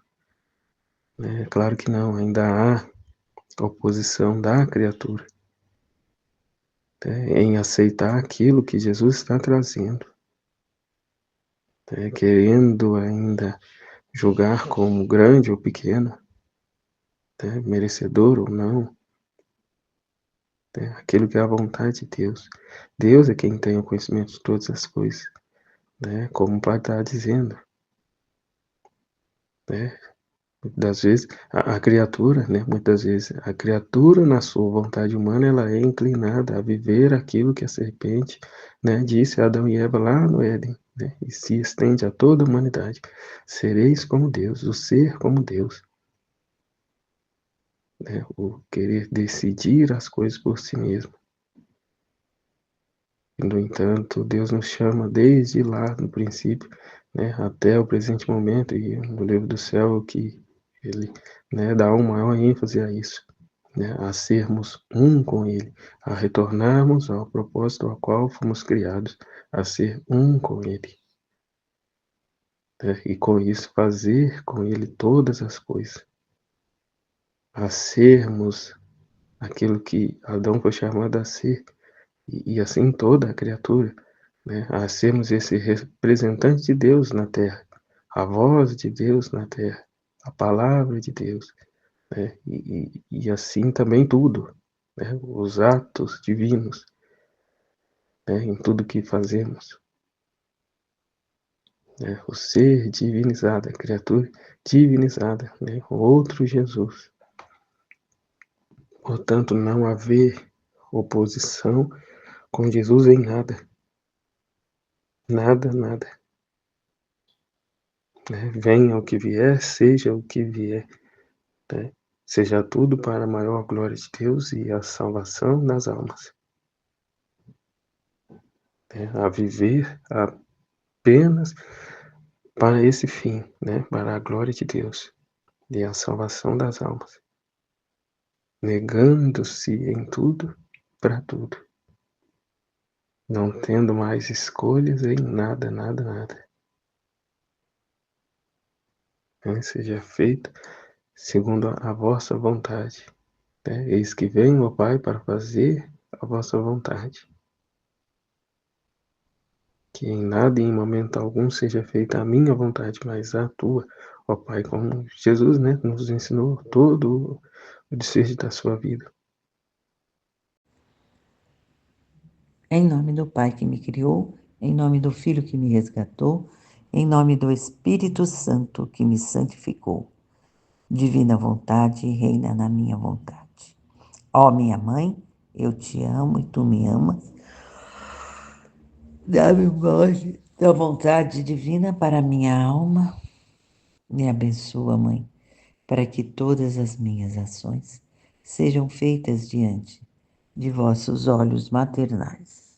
Claro que não, ainda há oposição da criatura, em aceitar aquilo que Jesus está trazendo, querendo ainda julgar como grande ou pequeno, merecedor ou não, aquilo que é a vontade de Deus. Deus é quem tem o conhecimento de todas as coisas, como o Pai está dizendo. Das vezes, a criatura, muitas vezes, a criatura na sua vontade humana, ela é inclinada a viver aquilo que a serpente, disse a Adão e Eva lá no Éden, e se estende a toda a humanidade. Sereis como Deus, o ser como Deus. O querer decidir as coisas por si mesmo. No entanto, Deus nos chama desde lá, no princípio, até o presente momento, e no livro do céu que ele dá uma maior ênfase a isso, a sermos um com ele, a retornarmos ao propósito ao qual fomos criados, a ser um com ele. E com isso fazer com ele todas as coisas, a sermos aquilo que Adão foi chamado a ser, e assim toda a criatura, a sermos esse representante de Deus na terra, a voz de Deus na terra, a palavra de Deus, e assim também tudo, os atos divinos, em tudo que fazemos, o ser divinizado, a criatura divinizada, o outro Jesus. Portanto, não haver oposição com Jesus em nada. Nada, nada. Venha o que vier, seja o que vier. Seja tudo para a maior glória de Deus e a salvação das almas. A viver apenas para esse fim, para a glória de Deus e a salvação das almas. Negando-se em tudo, para tudo. Não tendo mais escolhas em nada, nada, nada. Seja feito segundo a vossa vontade. Eis que venho, ó Pai, para fazer a vossa vontade. Que em nada e em momento algum seja feita a minha vontade, mas a tua, ó Pai, como Jesus, nos ensinou todo o desfecho da sua vida. Em nome do Pai que me criou, em nome do Filho que me resgatou, em nome do Espírito Santo que me santificou. Divina vontade reina na minha vontade. Ó minha mãe, eu te amo e tu me amas. Dá-me voz da vontade divina para a minha alma. Me abençoa, mãe, para que todas as minhas ações sejam feitas diante de vossos olhos maternais.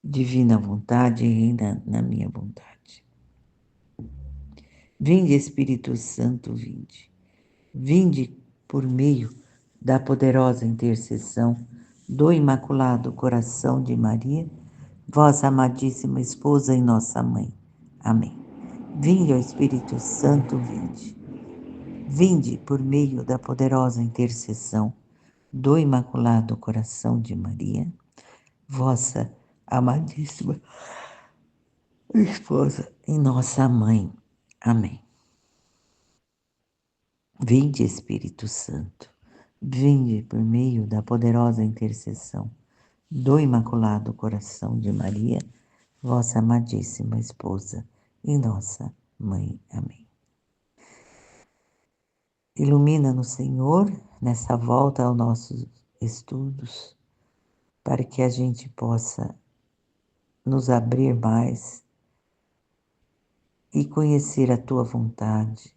Divina vontade reina na minha vontade. Vinde, Espírito Santo, vinde. Vinde por meio da poderosa intercessão do Imaculado Coração de Maria, vossa amadíssima esposa e nossa mãe. Amém. Vinde, ó Espírito Santo, vinde. Vinde por meio da poderosa intercessão do Imaculado Coração de Maria, vossa amadíssima esposa e nossa mãe. Amém. Vinde, Espírito Santo, vinde por meio da poderosa intercessão do Imaculado Coração de Maria, vossa amadíssima esposa e nossa mãe. Amém. Ilumina-nos, Senhor, nessa volta aos nossos estudos, para que a gente possa nos abrir mais e conhecer a Tua vontade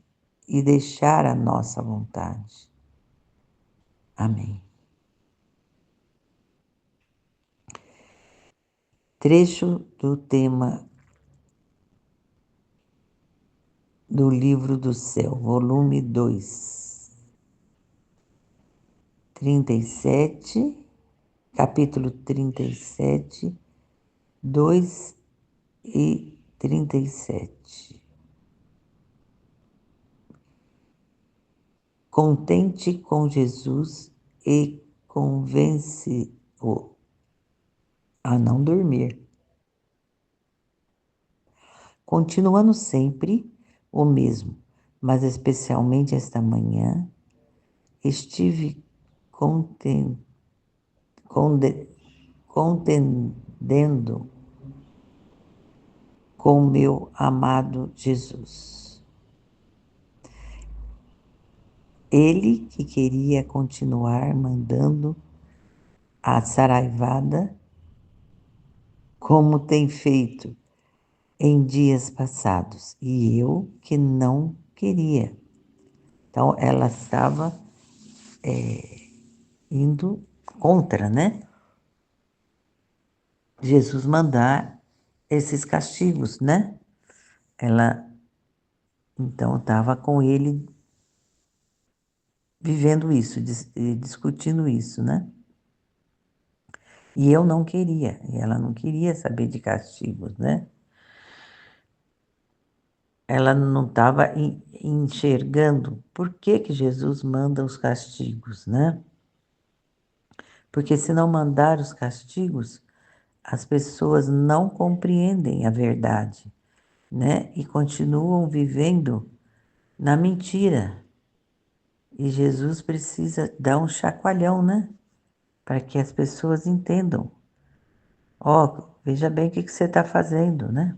e deixar a nossa vontade. Amém. Trecho do tema do Livro do Céu, volume 2, 37, capítulo 37, 2 e 37. Contente com Jesus e convence-o a não dormir. Continuando sempre o mesmo, mas especialmente esta manhã, estive contendendo com meu amado Jesus. Ele que queria continuar mandando a saraivada, como tem feito em dias passados, e eu que não queria. Então, ela estava indo contra, né? Jesus mandar esses castigos, né? Ela, então, estava com ele vivendo isso, discutindo isso, né? E eu não queria, e ela não queria saber de castigos, né? Ela não estava enxergando por que Jesus manda os castigos, né? Porque se não mandar os castigos, as pessoas não compreendem a verdade, né? E continuam vivendo na mentira. E Jesus precisa dar um chacoalhão, né? Para que as pessoas entendam. Ó, veja bem o que você está fazendo, né?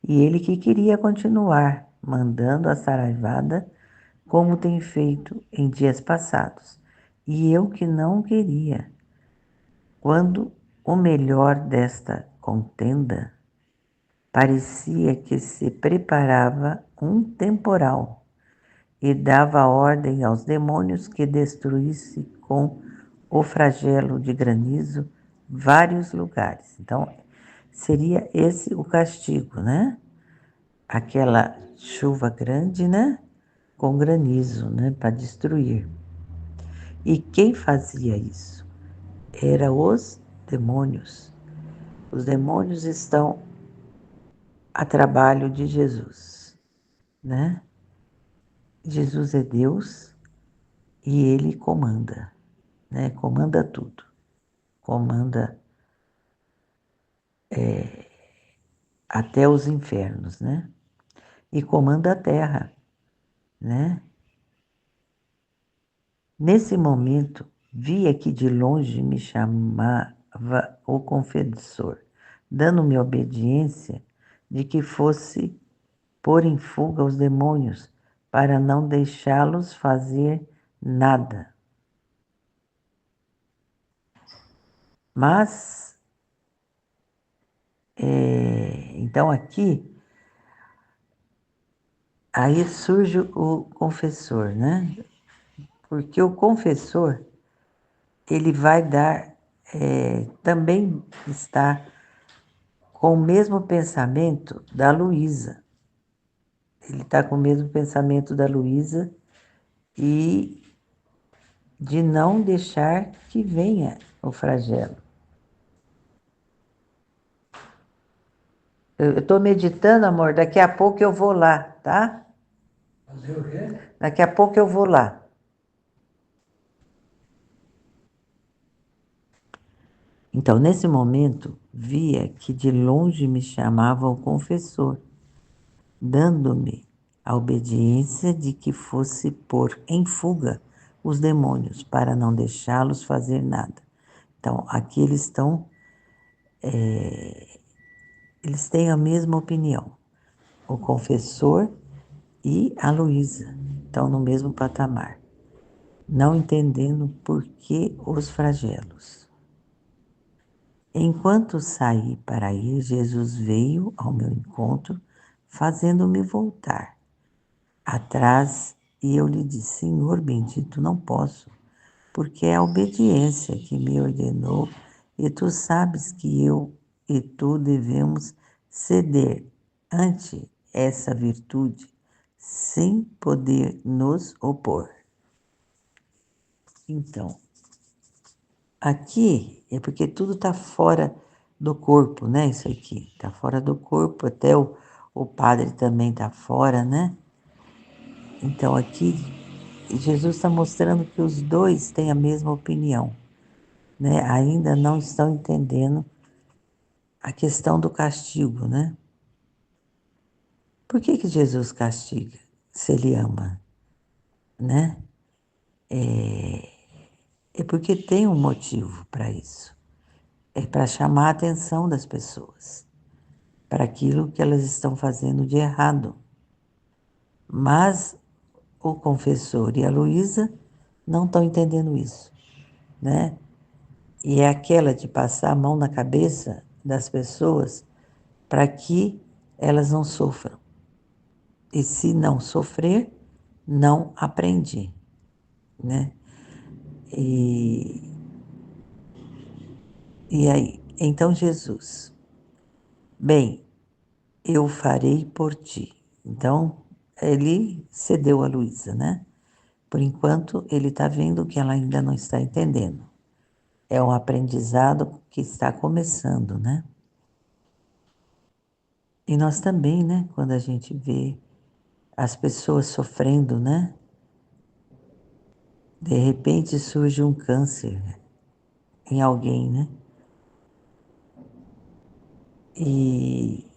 E ele que queria continuar mandando a saraivada, como tem feito em dias passados. E eu que não queria. Quando o melhor desta contenda parecia que se preparava um temporal e dava ordem aos demônios que destruísse com o flagelo de granizo vários lugares. Então, seria esse o castigo, né? Aquela chuva grande, né? Com granizo, né? Para destruir. E quem fazia isso? Eram os demônios. Os demônios estão a trabalho de Jesus, né? Jesus é Deus e ele comanda, né? Comanda tudo. Comanda até os infernos, né? E comanda a terra, né? Nesse momento, via que de longe me chamava o confessor, dando-me obediência de que fosse pôr em fuga os demônios, para não deixá-los fazer nada. Mas, então aqui, aí surge o confessor, né? Porque o confessor, ele vai dar, também está com o mesmo pensamento da Luísa. Ele está com o mesmo pensamento da Luísa e de não deixar que venha o flagelo. Eu estou meditando, amor, daqui a pouco eu vou lá, tá? Fazer o quê? Daqui a pouco eu vou lá. Então, nesse momento, via que de longe me chamava o confessor, dando-me a obediência de que fosse pôr em fuga os demônios, para não deixá-los fazer nada. Então, aqui eles estão, eles têm a mesma opinião. O confessor e a Luísa estão no mesmo patamar, não entendendo por que os flagelos. Enquanto saí para ir, Jesus veio ao meu encontro, fazendo-me voltar atrás, e eu lhe disse: Senhor bendito, não posso, porque é a obediência que me ordenou, e tu sabes que eu e tu devemos ceder ante essa virtude, sem poder nos opor. Então, aqui é porque tudo está fora do corpo, né? Isso aqui está fora do corpo, até o padre também está fora, né? Então aqui Jesus está mostrando que os dois têm a mesma opinião, né? Ainda não estão entendendo a questão do castigo, né? Por que Jesus castiga se ele ama, né? É porque tem um motivo para isso. É para chamar a atenção das pessoas para aquilo que elas estão fazendo de errado. Mas o confessor e a Luísa não estão entendendo isso, né? E é aquela de passar a mão na cabeça das pessoas para que elas não sofram. E se não sofrer, não aprende, né? E, e aí, então Jesus, bem, eu farei por ti. Então, ele cedeu a Luísa, né? Por enquanto, ele está vendo que ela ainda não está entendendo. É um aprendizado que está começando, né? E nós também, né? Quando a gente vê as pessoas sofrendo, né? De repente surge um câncer em alguém, né? E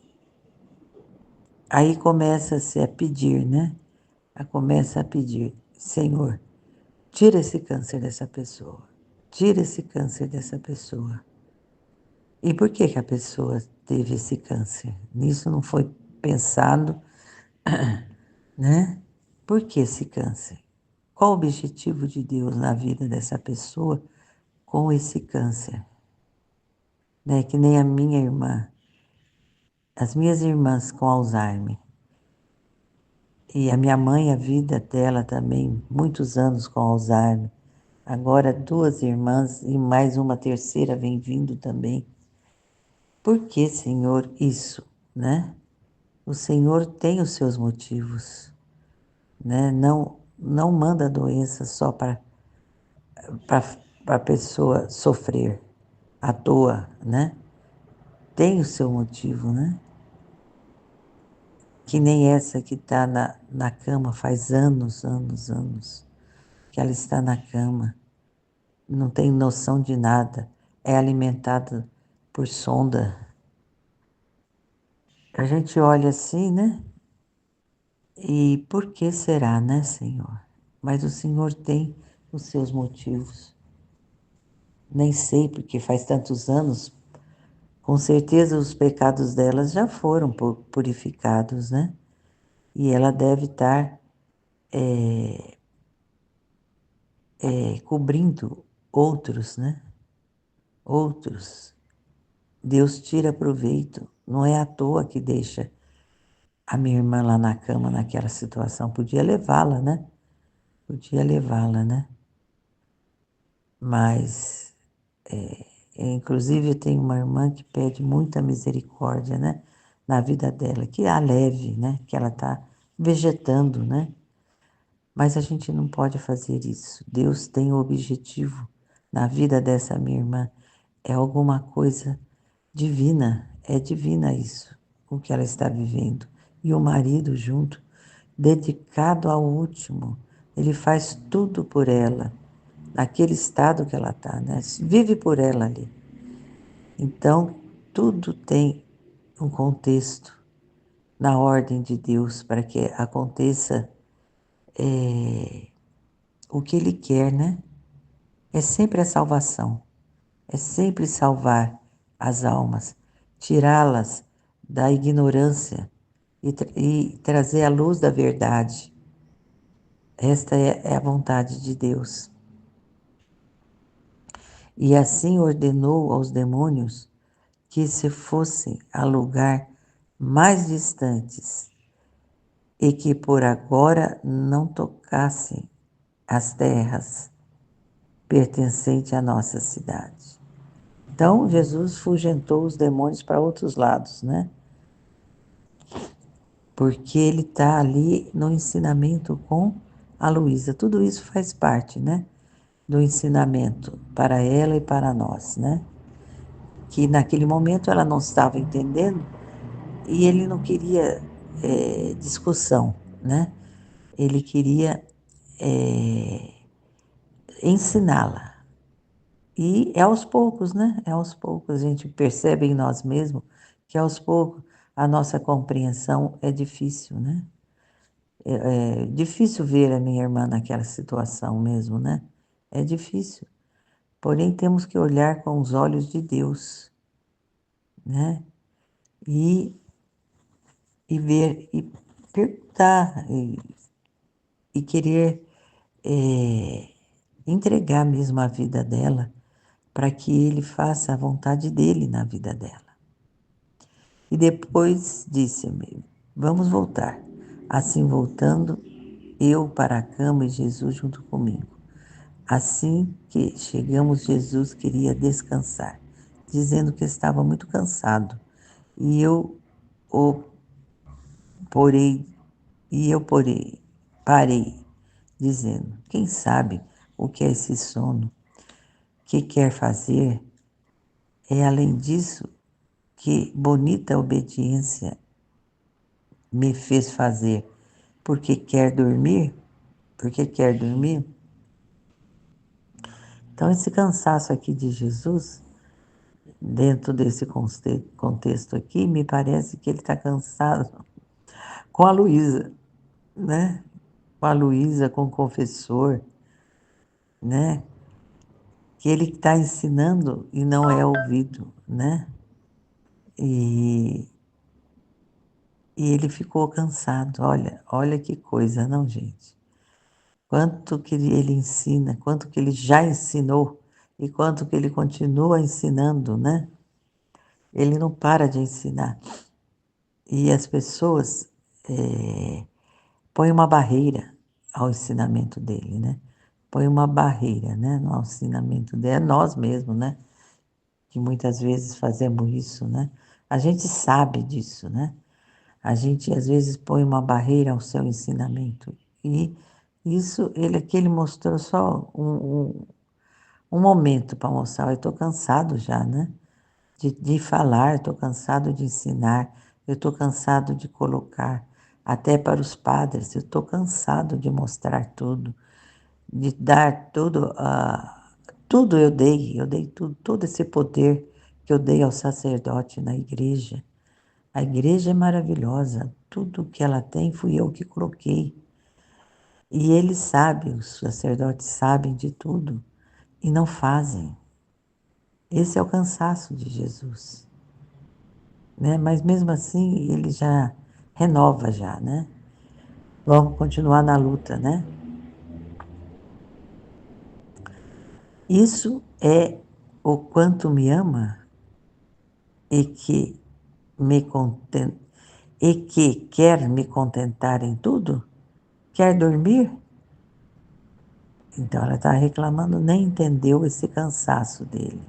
aí começa-se a pedir, né? Começa a pedir, Senhor, tira esse câncer dessa pessoa, tira esse câncer dessa pessoa. E por que a pessoa teve esse câncer? Nisso não foi pensado, né? Por que esse câncer? Qual o objetivo de Deus na vida dessa pessoa com esse câncer? Né? Que nem a minha irmã, as minhas irmãs com Alzheimer. E a minha mãe, a vida dela também, muitos anos com Alzheimer. Agora 2 irmãs e mais uma terceira vem vindo também. Por que, Senhor, isso, né? O Senhor tem os seus motivos, né? Não manda a doença só para a pessoa sofrer à toa, né? Tem o seu motivo, né? Que nem essa que está na cama faz anos, anos, anos, que ela está na cama, não tem noção de nada, é alimentada por sonda. A gente olha assim, né? E por que será, né, Senhor? Mas o Senhor tem os seus motivos. Nem sei, porque faz tantos anos, com certeza os pecados delas já foram purificados, né? E ela deve estar cobrindo outros, né? Outros. Deus tira proveito. Não é à toa que deixa a minha irmã lá na cama naquela situação. Podia levá-la, né? Podia levá-la, né? Mas, inclusive, eu tenho uma irmã que pede muita misericórdia, né? Na vida dela, que a leve, né? Que ela está vegetando, né? Mas a gente não pode fazer isso. Deus tem o objetivo na vida dessa minha irmã. É alguma coisa divina, é divina isso, o que ela está vivendo. E o marido junto, dedicado ao último, ele faz tudo por ela, naquele estado que ela está, né? Vive por ela ali. Então, tudo tem um contexto na ordem de Deus para que aconteça o que Ele quer, né? É sempre a salvação, é sempre salvar as almas, tirá-las da ignorância e trazer a luz da verdade. Esta é a vontade de Deus. E assim ordenou aos demônios que se fossem a lugar mais distantes e que por agora não tocassem as terras pertencentes à nossa cidade. Então, Jesus fugentou os demônios para outros lados, né? Porque ele está ali no ensinamento com a Luísa. Tudo isso faz parte, né? Do ensinamento para ela e para nós, né? que naquele momento ela não estava entendendo e ele não queria discussão, né? Ele queria ensiná-la. E é aos poucos, né? É aos poucos, a gente percebe em nós mesmos que aos poucos a nossa compreensão é difícil, né? É difícil ver a minha irmã naquela situação mesmo, né? É difícil. Porém, temos que olhar com os olhos de Deus, né? E ver, e perguntar, e querer entregar mesmo a vida dela para que ele faça a vontade dele na vida dela. E depois disse-me: vamos voltar. Assim voltando, eu para a cama e Jesus junto comigo. Assim que chegamos, Jesus queria descansar, dizendo que estava muito cansado. E eu o porei, parei, dizendo: quem sabe o que é esse sono? Que quer fazer? É além disso que bonita obediência me fez fazer, porque quer dormir, porque quer dormir. Então, esse cansaço aqui de Jesus, dentro desse contexto aqui, me parece que ele está cansado com a Luísa, né? Com a Luísa, com o confessor, né? Que ele está ensinando e não é ouvido, né? E, e ele ficou cansado. Olha que coisa, não, gente? Quanto que ele ensina, quanto que ele já ensinou e quanto que ele continua ensinando, né? Ele não para de ensinar. E as pessoas põem uma barreira ao ensinamento dele, né? Põe uma barreira, né, no ensinamento dele. É nós mesmos, né? Que muitas vezes fazemos isso, né? A gente sabe disso, né? A gente às vezes põe uma barreira ao seu ensinamento. E isso, ele aqui, ele mostrou só um momento para mostrar. Eu estou cansado já, né? De falar, estou cansado de ensinar, eu estou cansado de colocar, até para os padres, eu estou cansado de mostrar tudo, de dar tudo, tudo eu dei tudo, todo esse poder que eu dei ao sacerdote na igreja. A igreja é maravilhosa, tudo que ela tem fui eu que coloquei. E eles sabem, os sacerdotes sabem de tudo e não fazem. Esse é o cansaço de Jesus, né? Mas mesmo assim ele já renova já, né? Vamos continuar na luta, né? Isso é o quanto me ama e que me conten... e que quer me contentar em tudo? Quer dormir? Então ela está reclamando, nem entendeu esse cansaço dele.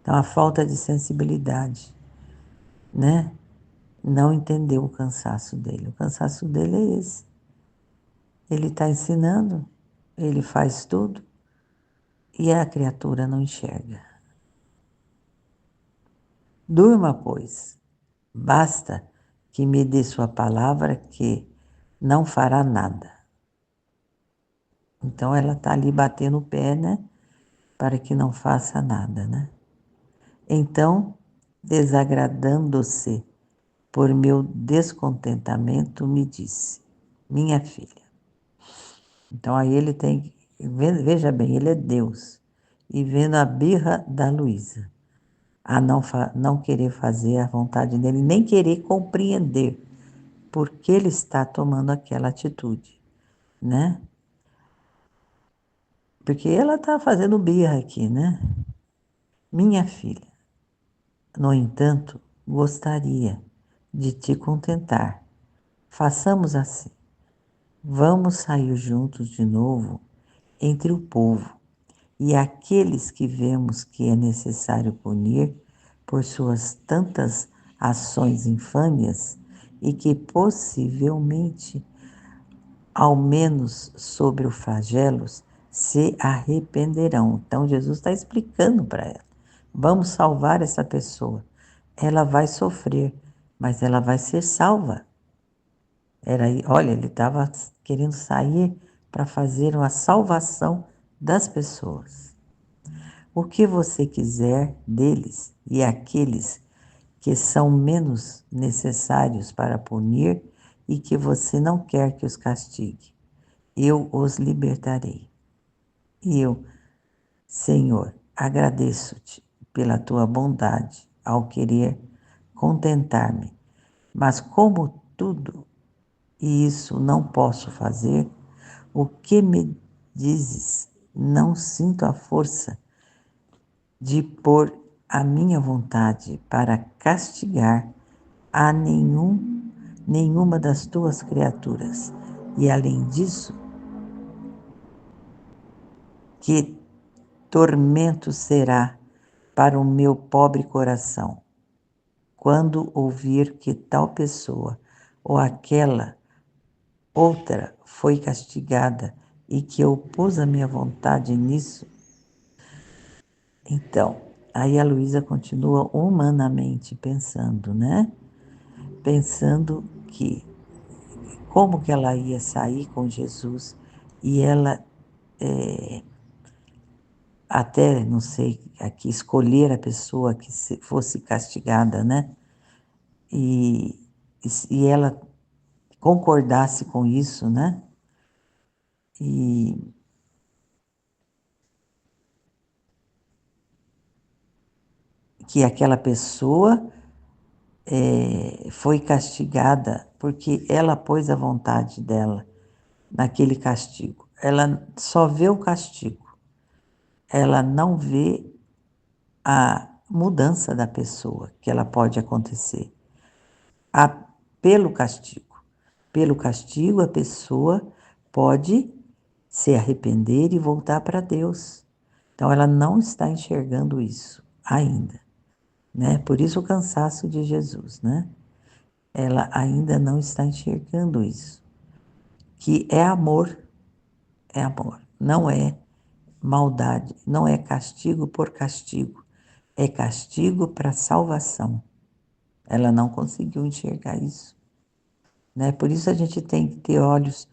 Então a falta de sensibilidade, né? Não entendeu o cansaço dele. O cansaço dele é esse. Ele está ensinando, ele faz tudo e a criatura não enxerga. Durma, pois, basta que me dê sua palavra que não fará nada. Então ela está ali batendo o pé, né? Para que não faça nada, né? Então, desagradando-se por meu descontentamento, me disse: minha filha. Então aí ele tem, veja bem, ele é Deus. E vendo a birra da Luísa, a não querer fazer a vontade dele, nem querer compreender por que ele está tomando aquela atitude, né? Porque ela está fazendo birra aqui, né? Minha filha, no entanto, gostaria de te contentar. Façamos assim. Vamos sair juntos de novo entre o povo e aqueles que vemos que é necessário punir por suas tantas ações infâmias e que possivelmente, ao menos sobre os flagelos, se arrependerão. Então Jesus está explicando para ela. vamos salvar essa pessoa. Ela vai sofrer, mas ela vai ser salva. Olha, ele estava querendo sair para fazer uma salvação das pessoas. O que você quiser deles e aqueles que são menos necessários para punir e que você não quer que os castigue, eu os libertarei. E eu, Senhor, agradeço-te pela tua bondade ao querer contentar-me, mas como tudo isso não posso fazer, o que me dizes, não sinto a força de pôr a minha vontade para castigar a nenhuma das tuas criaturas. E além disso, que tormento será para o meu pobre coração quando ouvir que tal pessoa ou aquela outra foi castigada e que eu pus a minha vontade nisso. Então, aí a Luísa continua humanamente pensando, né? Pensando que como que ela ia sair com Jesus e ela até, não sei, aqui escolher a pessoa que fosse castigada, né? E, e ela concordasse com isso, né? E que aquela pessoa foi castigada porque ela pôs a vontade dela naquele castigo. Ela só vê o castigo, ela não vê a mudança da pessoa que ela pode acontecer a, pelo castigo. Pelo castigo, a pessoa pode se arrepender e voltar para Deus. Então, ela não está enxergando isso ainda, né? Por isso o cansaço de Jesus, né? Ela ainda não está enxergando isso, que é amor, não é maldade, não é castigo por castigo, é castigo para salvação. Ela não conseguiu enxergar isso, né? Por isso a gente tem que ter olhos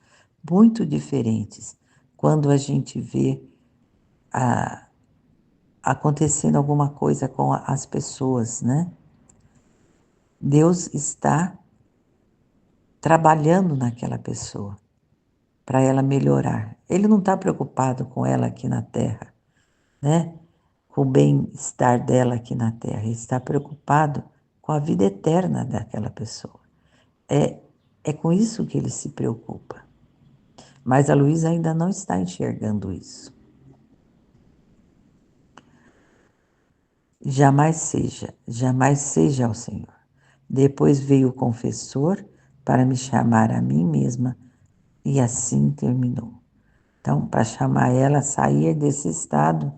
muito diferentes quando a gente vê acontecendo alguma coisa com as pessoas, né? Deus está trabalhando naquela pessoa para ela melhorar. Ele não está preocupado com ela aqui na Terra, né? Com o bem-estar dela aqui na Terra. Ele está preocupado com a vida eterna daquela pessoa. É com isso que ele se preocupa. Mas a Luísa ainda não está enxergando isso. Jamais seja ao Senhor. Depois veio o confessor para me chamar a mim mesma e assim terminou. Então, para chamar ela a sair desse estado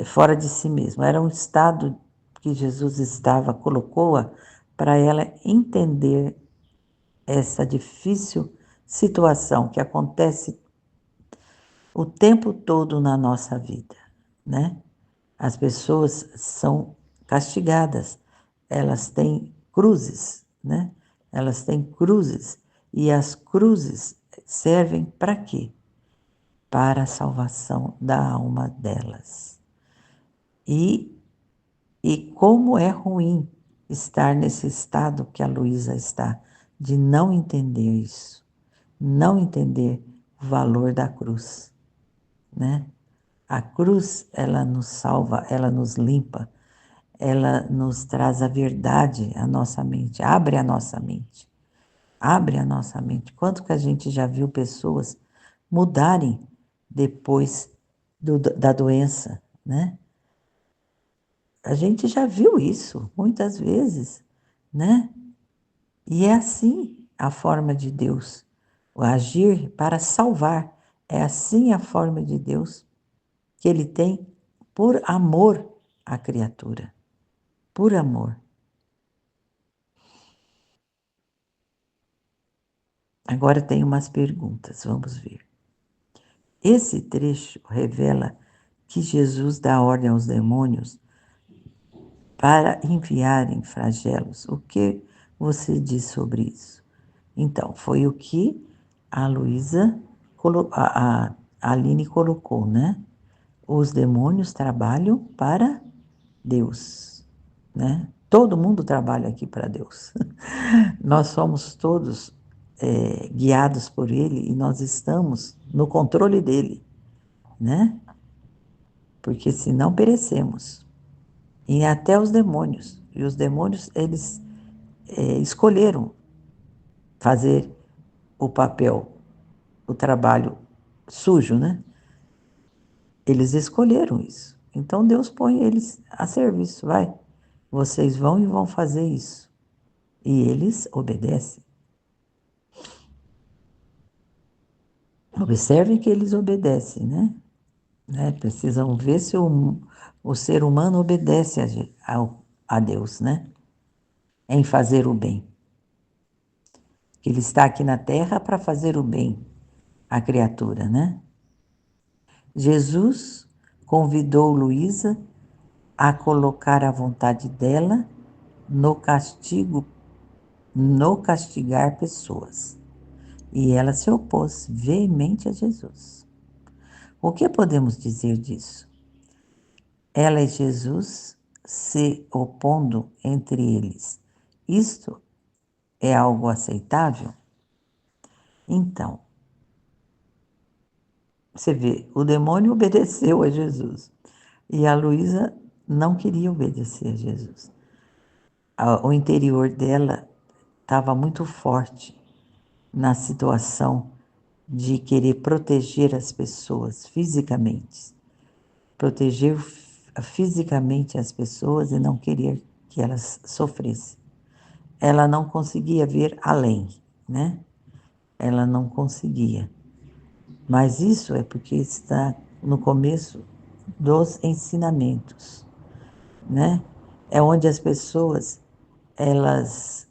fora de si mesma. Era um estado que Jesus colocou-a para ela entender essa difícil situação que acontece o tempo todo na nossa vida, né? As pessoas são castigadas, elas têm cruzes, né? Elas têm cruzes e as cruzes servem para quê? Para a salvação da alma delas. E como é ruim estar nesse estado que a Luísa está, de não entender isso, não entender o valor da cruz, né? A cruz, ela nos salva, ela nos limpa, ela nos traz a verdade à nossa mente, abre a nossa mente, abre a nossa mente. Quanto que a gente já viu pessoas mudarem depois da doença, né? A gente já viu isso muitas vezes, né? E é assim a forma de Deus, o agir para salvar. É assim a forma de Deus que Ele tem por amor à criatura, por amor. Agora tem umas perguntas, vamos ver. Esse trecho revela que Jesus dá ordem aos demônios para enviarem flagelos. O que você diz sobre isso? Então, foi o que a Luísa, a Aline colocou, né? Os demônios trabalham para Deus, né? Todo mundo trabalha aqui para Deus. Nós somos todos guiados por Ele e nós estamos no controle dele, né? Porque senão perecemos. E até os demônios. E os demônios, eles escolheram fazer o papel, o trabalho sujo, né? Eles escolheram isso. Então Deus põe eles a serviço, vai. Vocês vão e vão fazer isso. E eles obedecem. Observem que eles obedecem, né? Precisam ver se o ser humano obedece a Deus, né? Em fazer o bem. Que ele está aqui na terra para fazer o bem à criatura, né? Jesus convidou Luísa a colocar a vontade dela no castigo, no castigar pessoas. E ela se opôs veemente a Jesus. O que podemos dizer disso? Ela e Jesus se opondo entre eles. Isto é algo aceitável? Então, você vê, o demônio obedeceu a Jesus e a Luísa não queria obedecer a Jesus. O interior dela estava muito forte na situação de querer proteger as pessoas fisicamente, proteger fisicamente as pessoas e não querer que elas sofressem. Ela não conseguia ver além, né? Ela não conseguia. Mas isso é porque está no começo dos ensinamentos, né? É onde as pessoas elas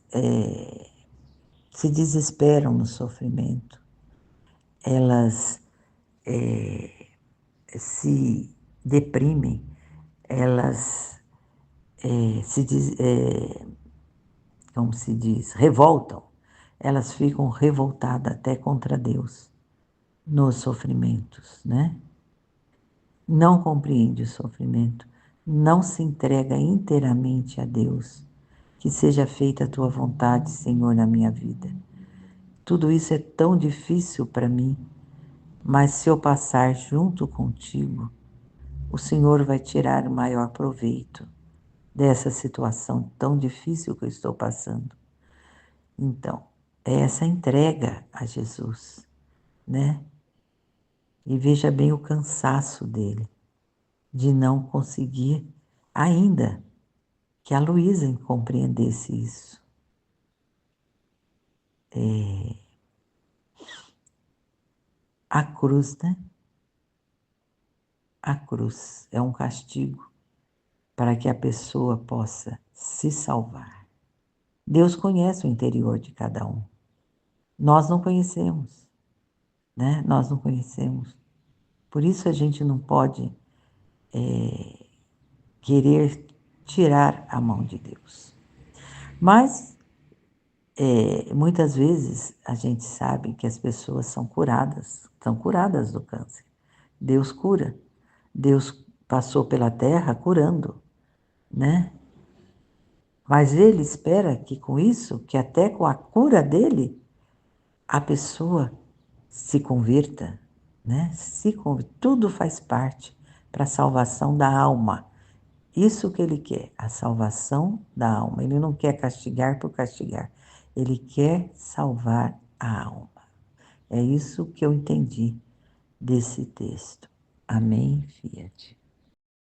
se desesperam no sofrimento, elas se deprimem, elas como se diz, revoltam, elas ficam revoltadas até contra Deus nos sofrimentos, né? Não compreende o sofrimento, não se entrega inteiramente a Deus. Que seja feita a tua vontade, Senhor, na minha vida. Tudo isso é tão difícil para mim, mas se eu passar junto contigo, o Senhor vai tirar o maior proveito dessa situação tão difícil que eu estou passando. Então, é essa entrega a Jesus, né? E veja bem o cansaço dele, de não conseguir ainda que a Luísa compreendesse isso. A cruz, né? A cruz é um castigo para que a pessoa possa se salvar. Deus conhece o interior de cada um. Nós não conhecemos, né? Nós não conhecemos. Por isso a gente não pode querer tirar a mão de Deus. Mas muitas vezes a gente sabe que as pessoas são curadas do câncer. Deus cura. Deus passou pela terra curando, né? Mas ele espera que com isso, que até com a cura dele, a pessoa se converta, né? Tudo faz parte para a salvação da alma. Isso que ele quer, a salvação da alma. Ele não quer castigar por castigar. Ele quer salvar a alma. É isso que eu entendi desse texto. Amém, Fiat.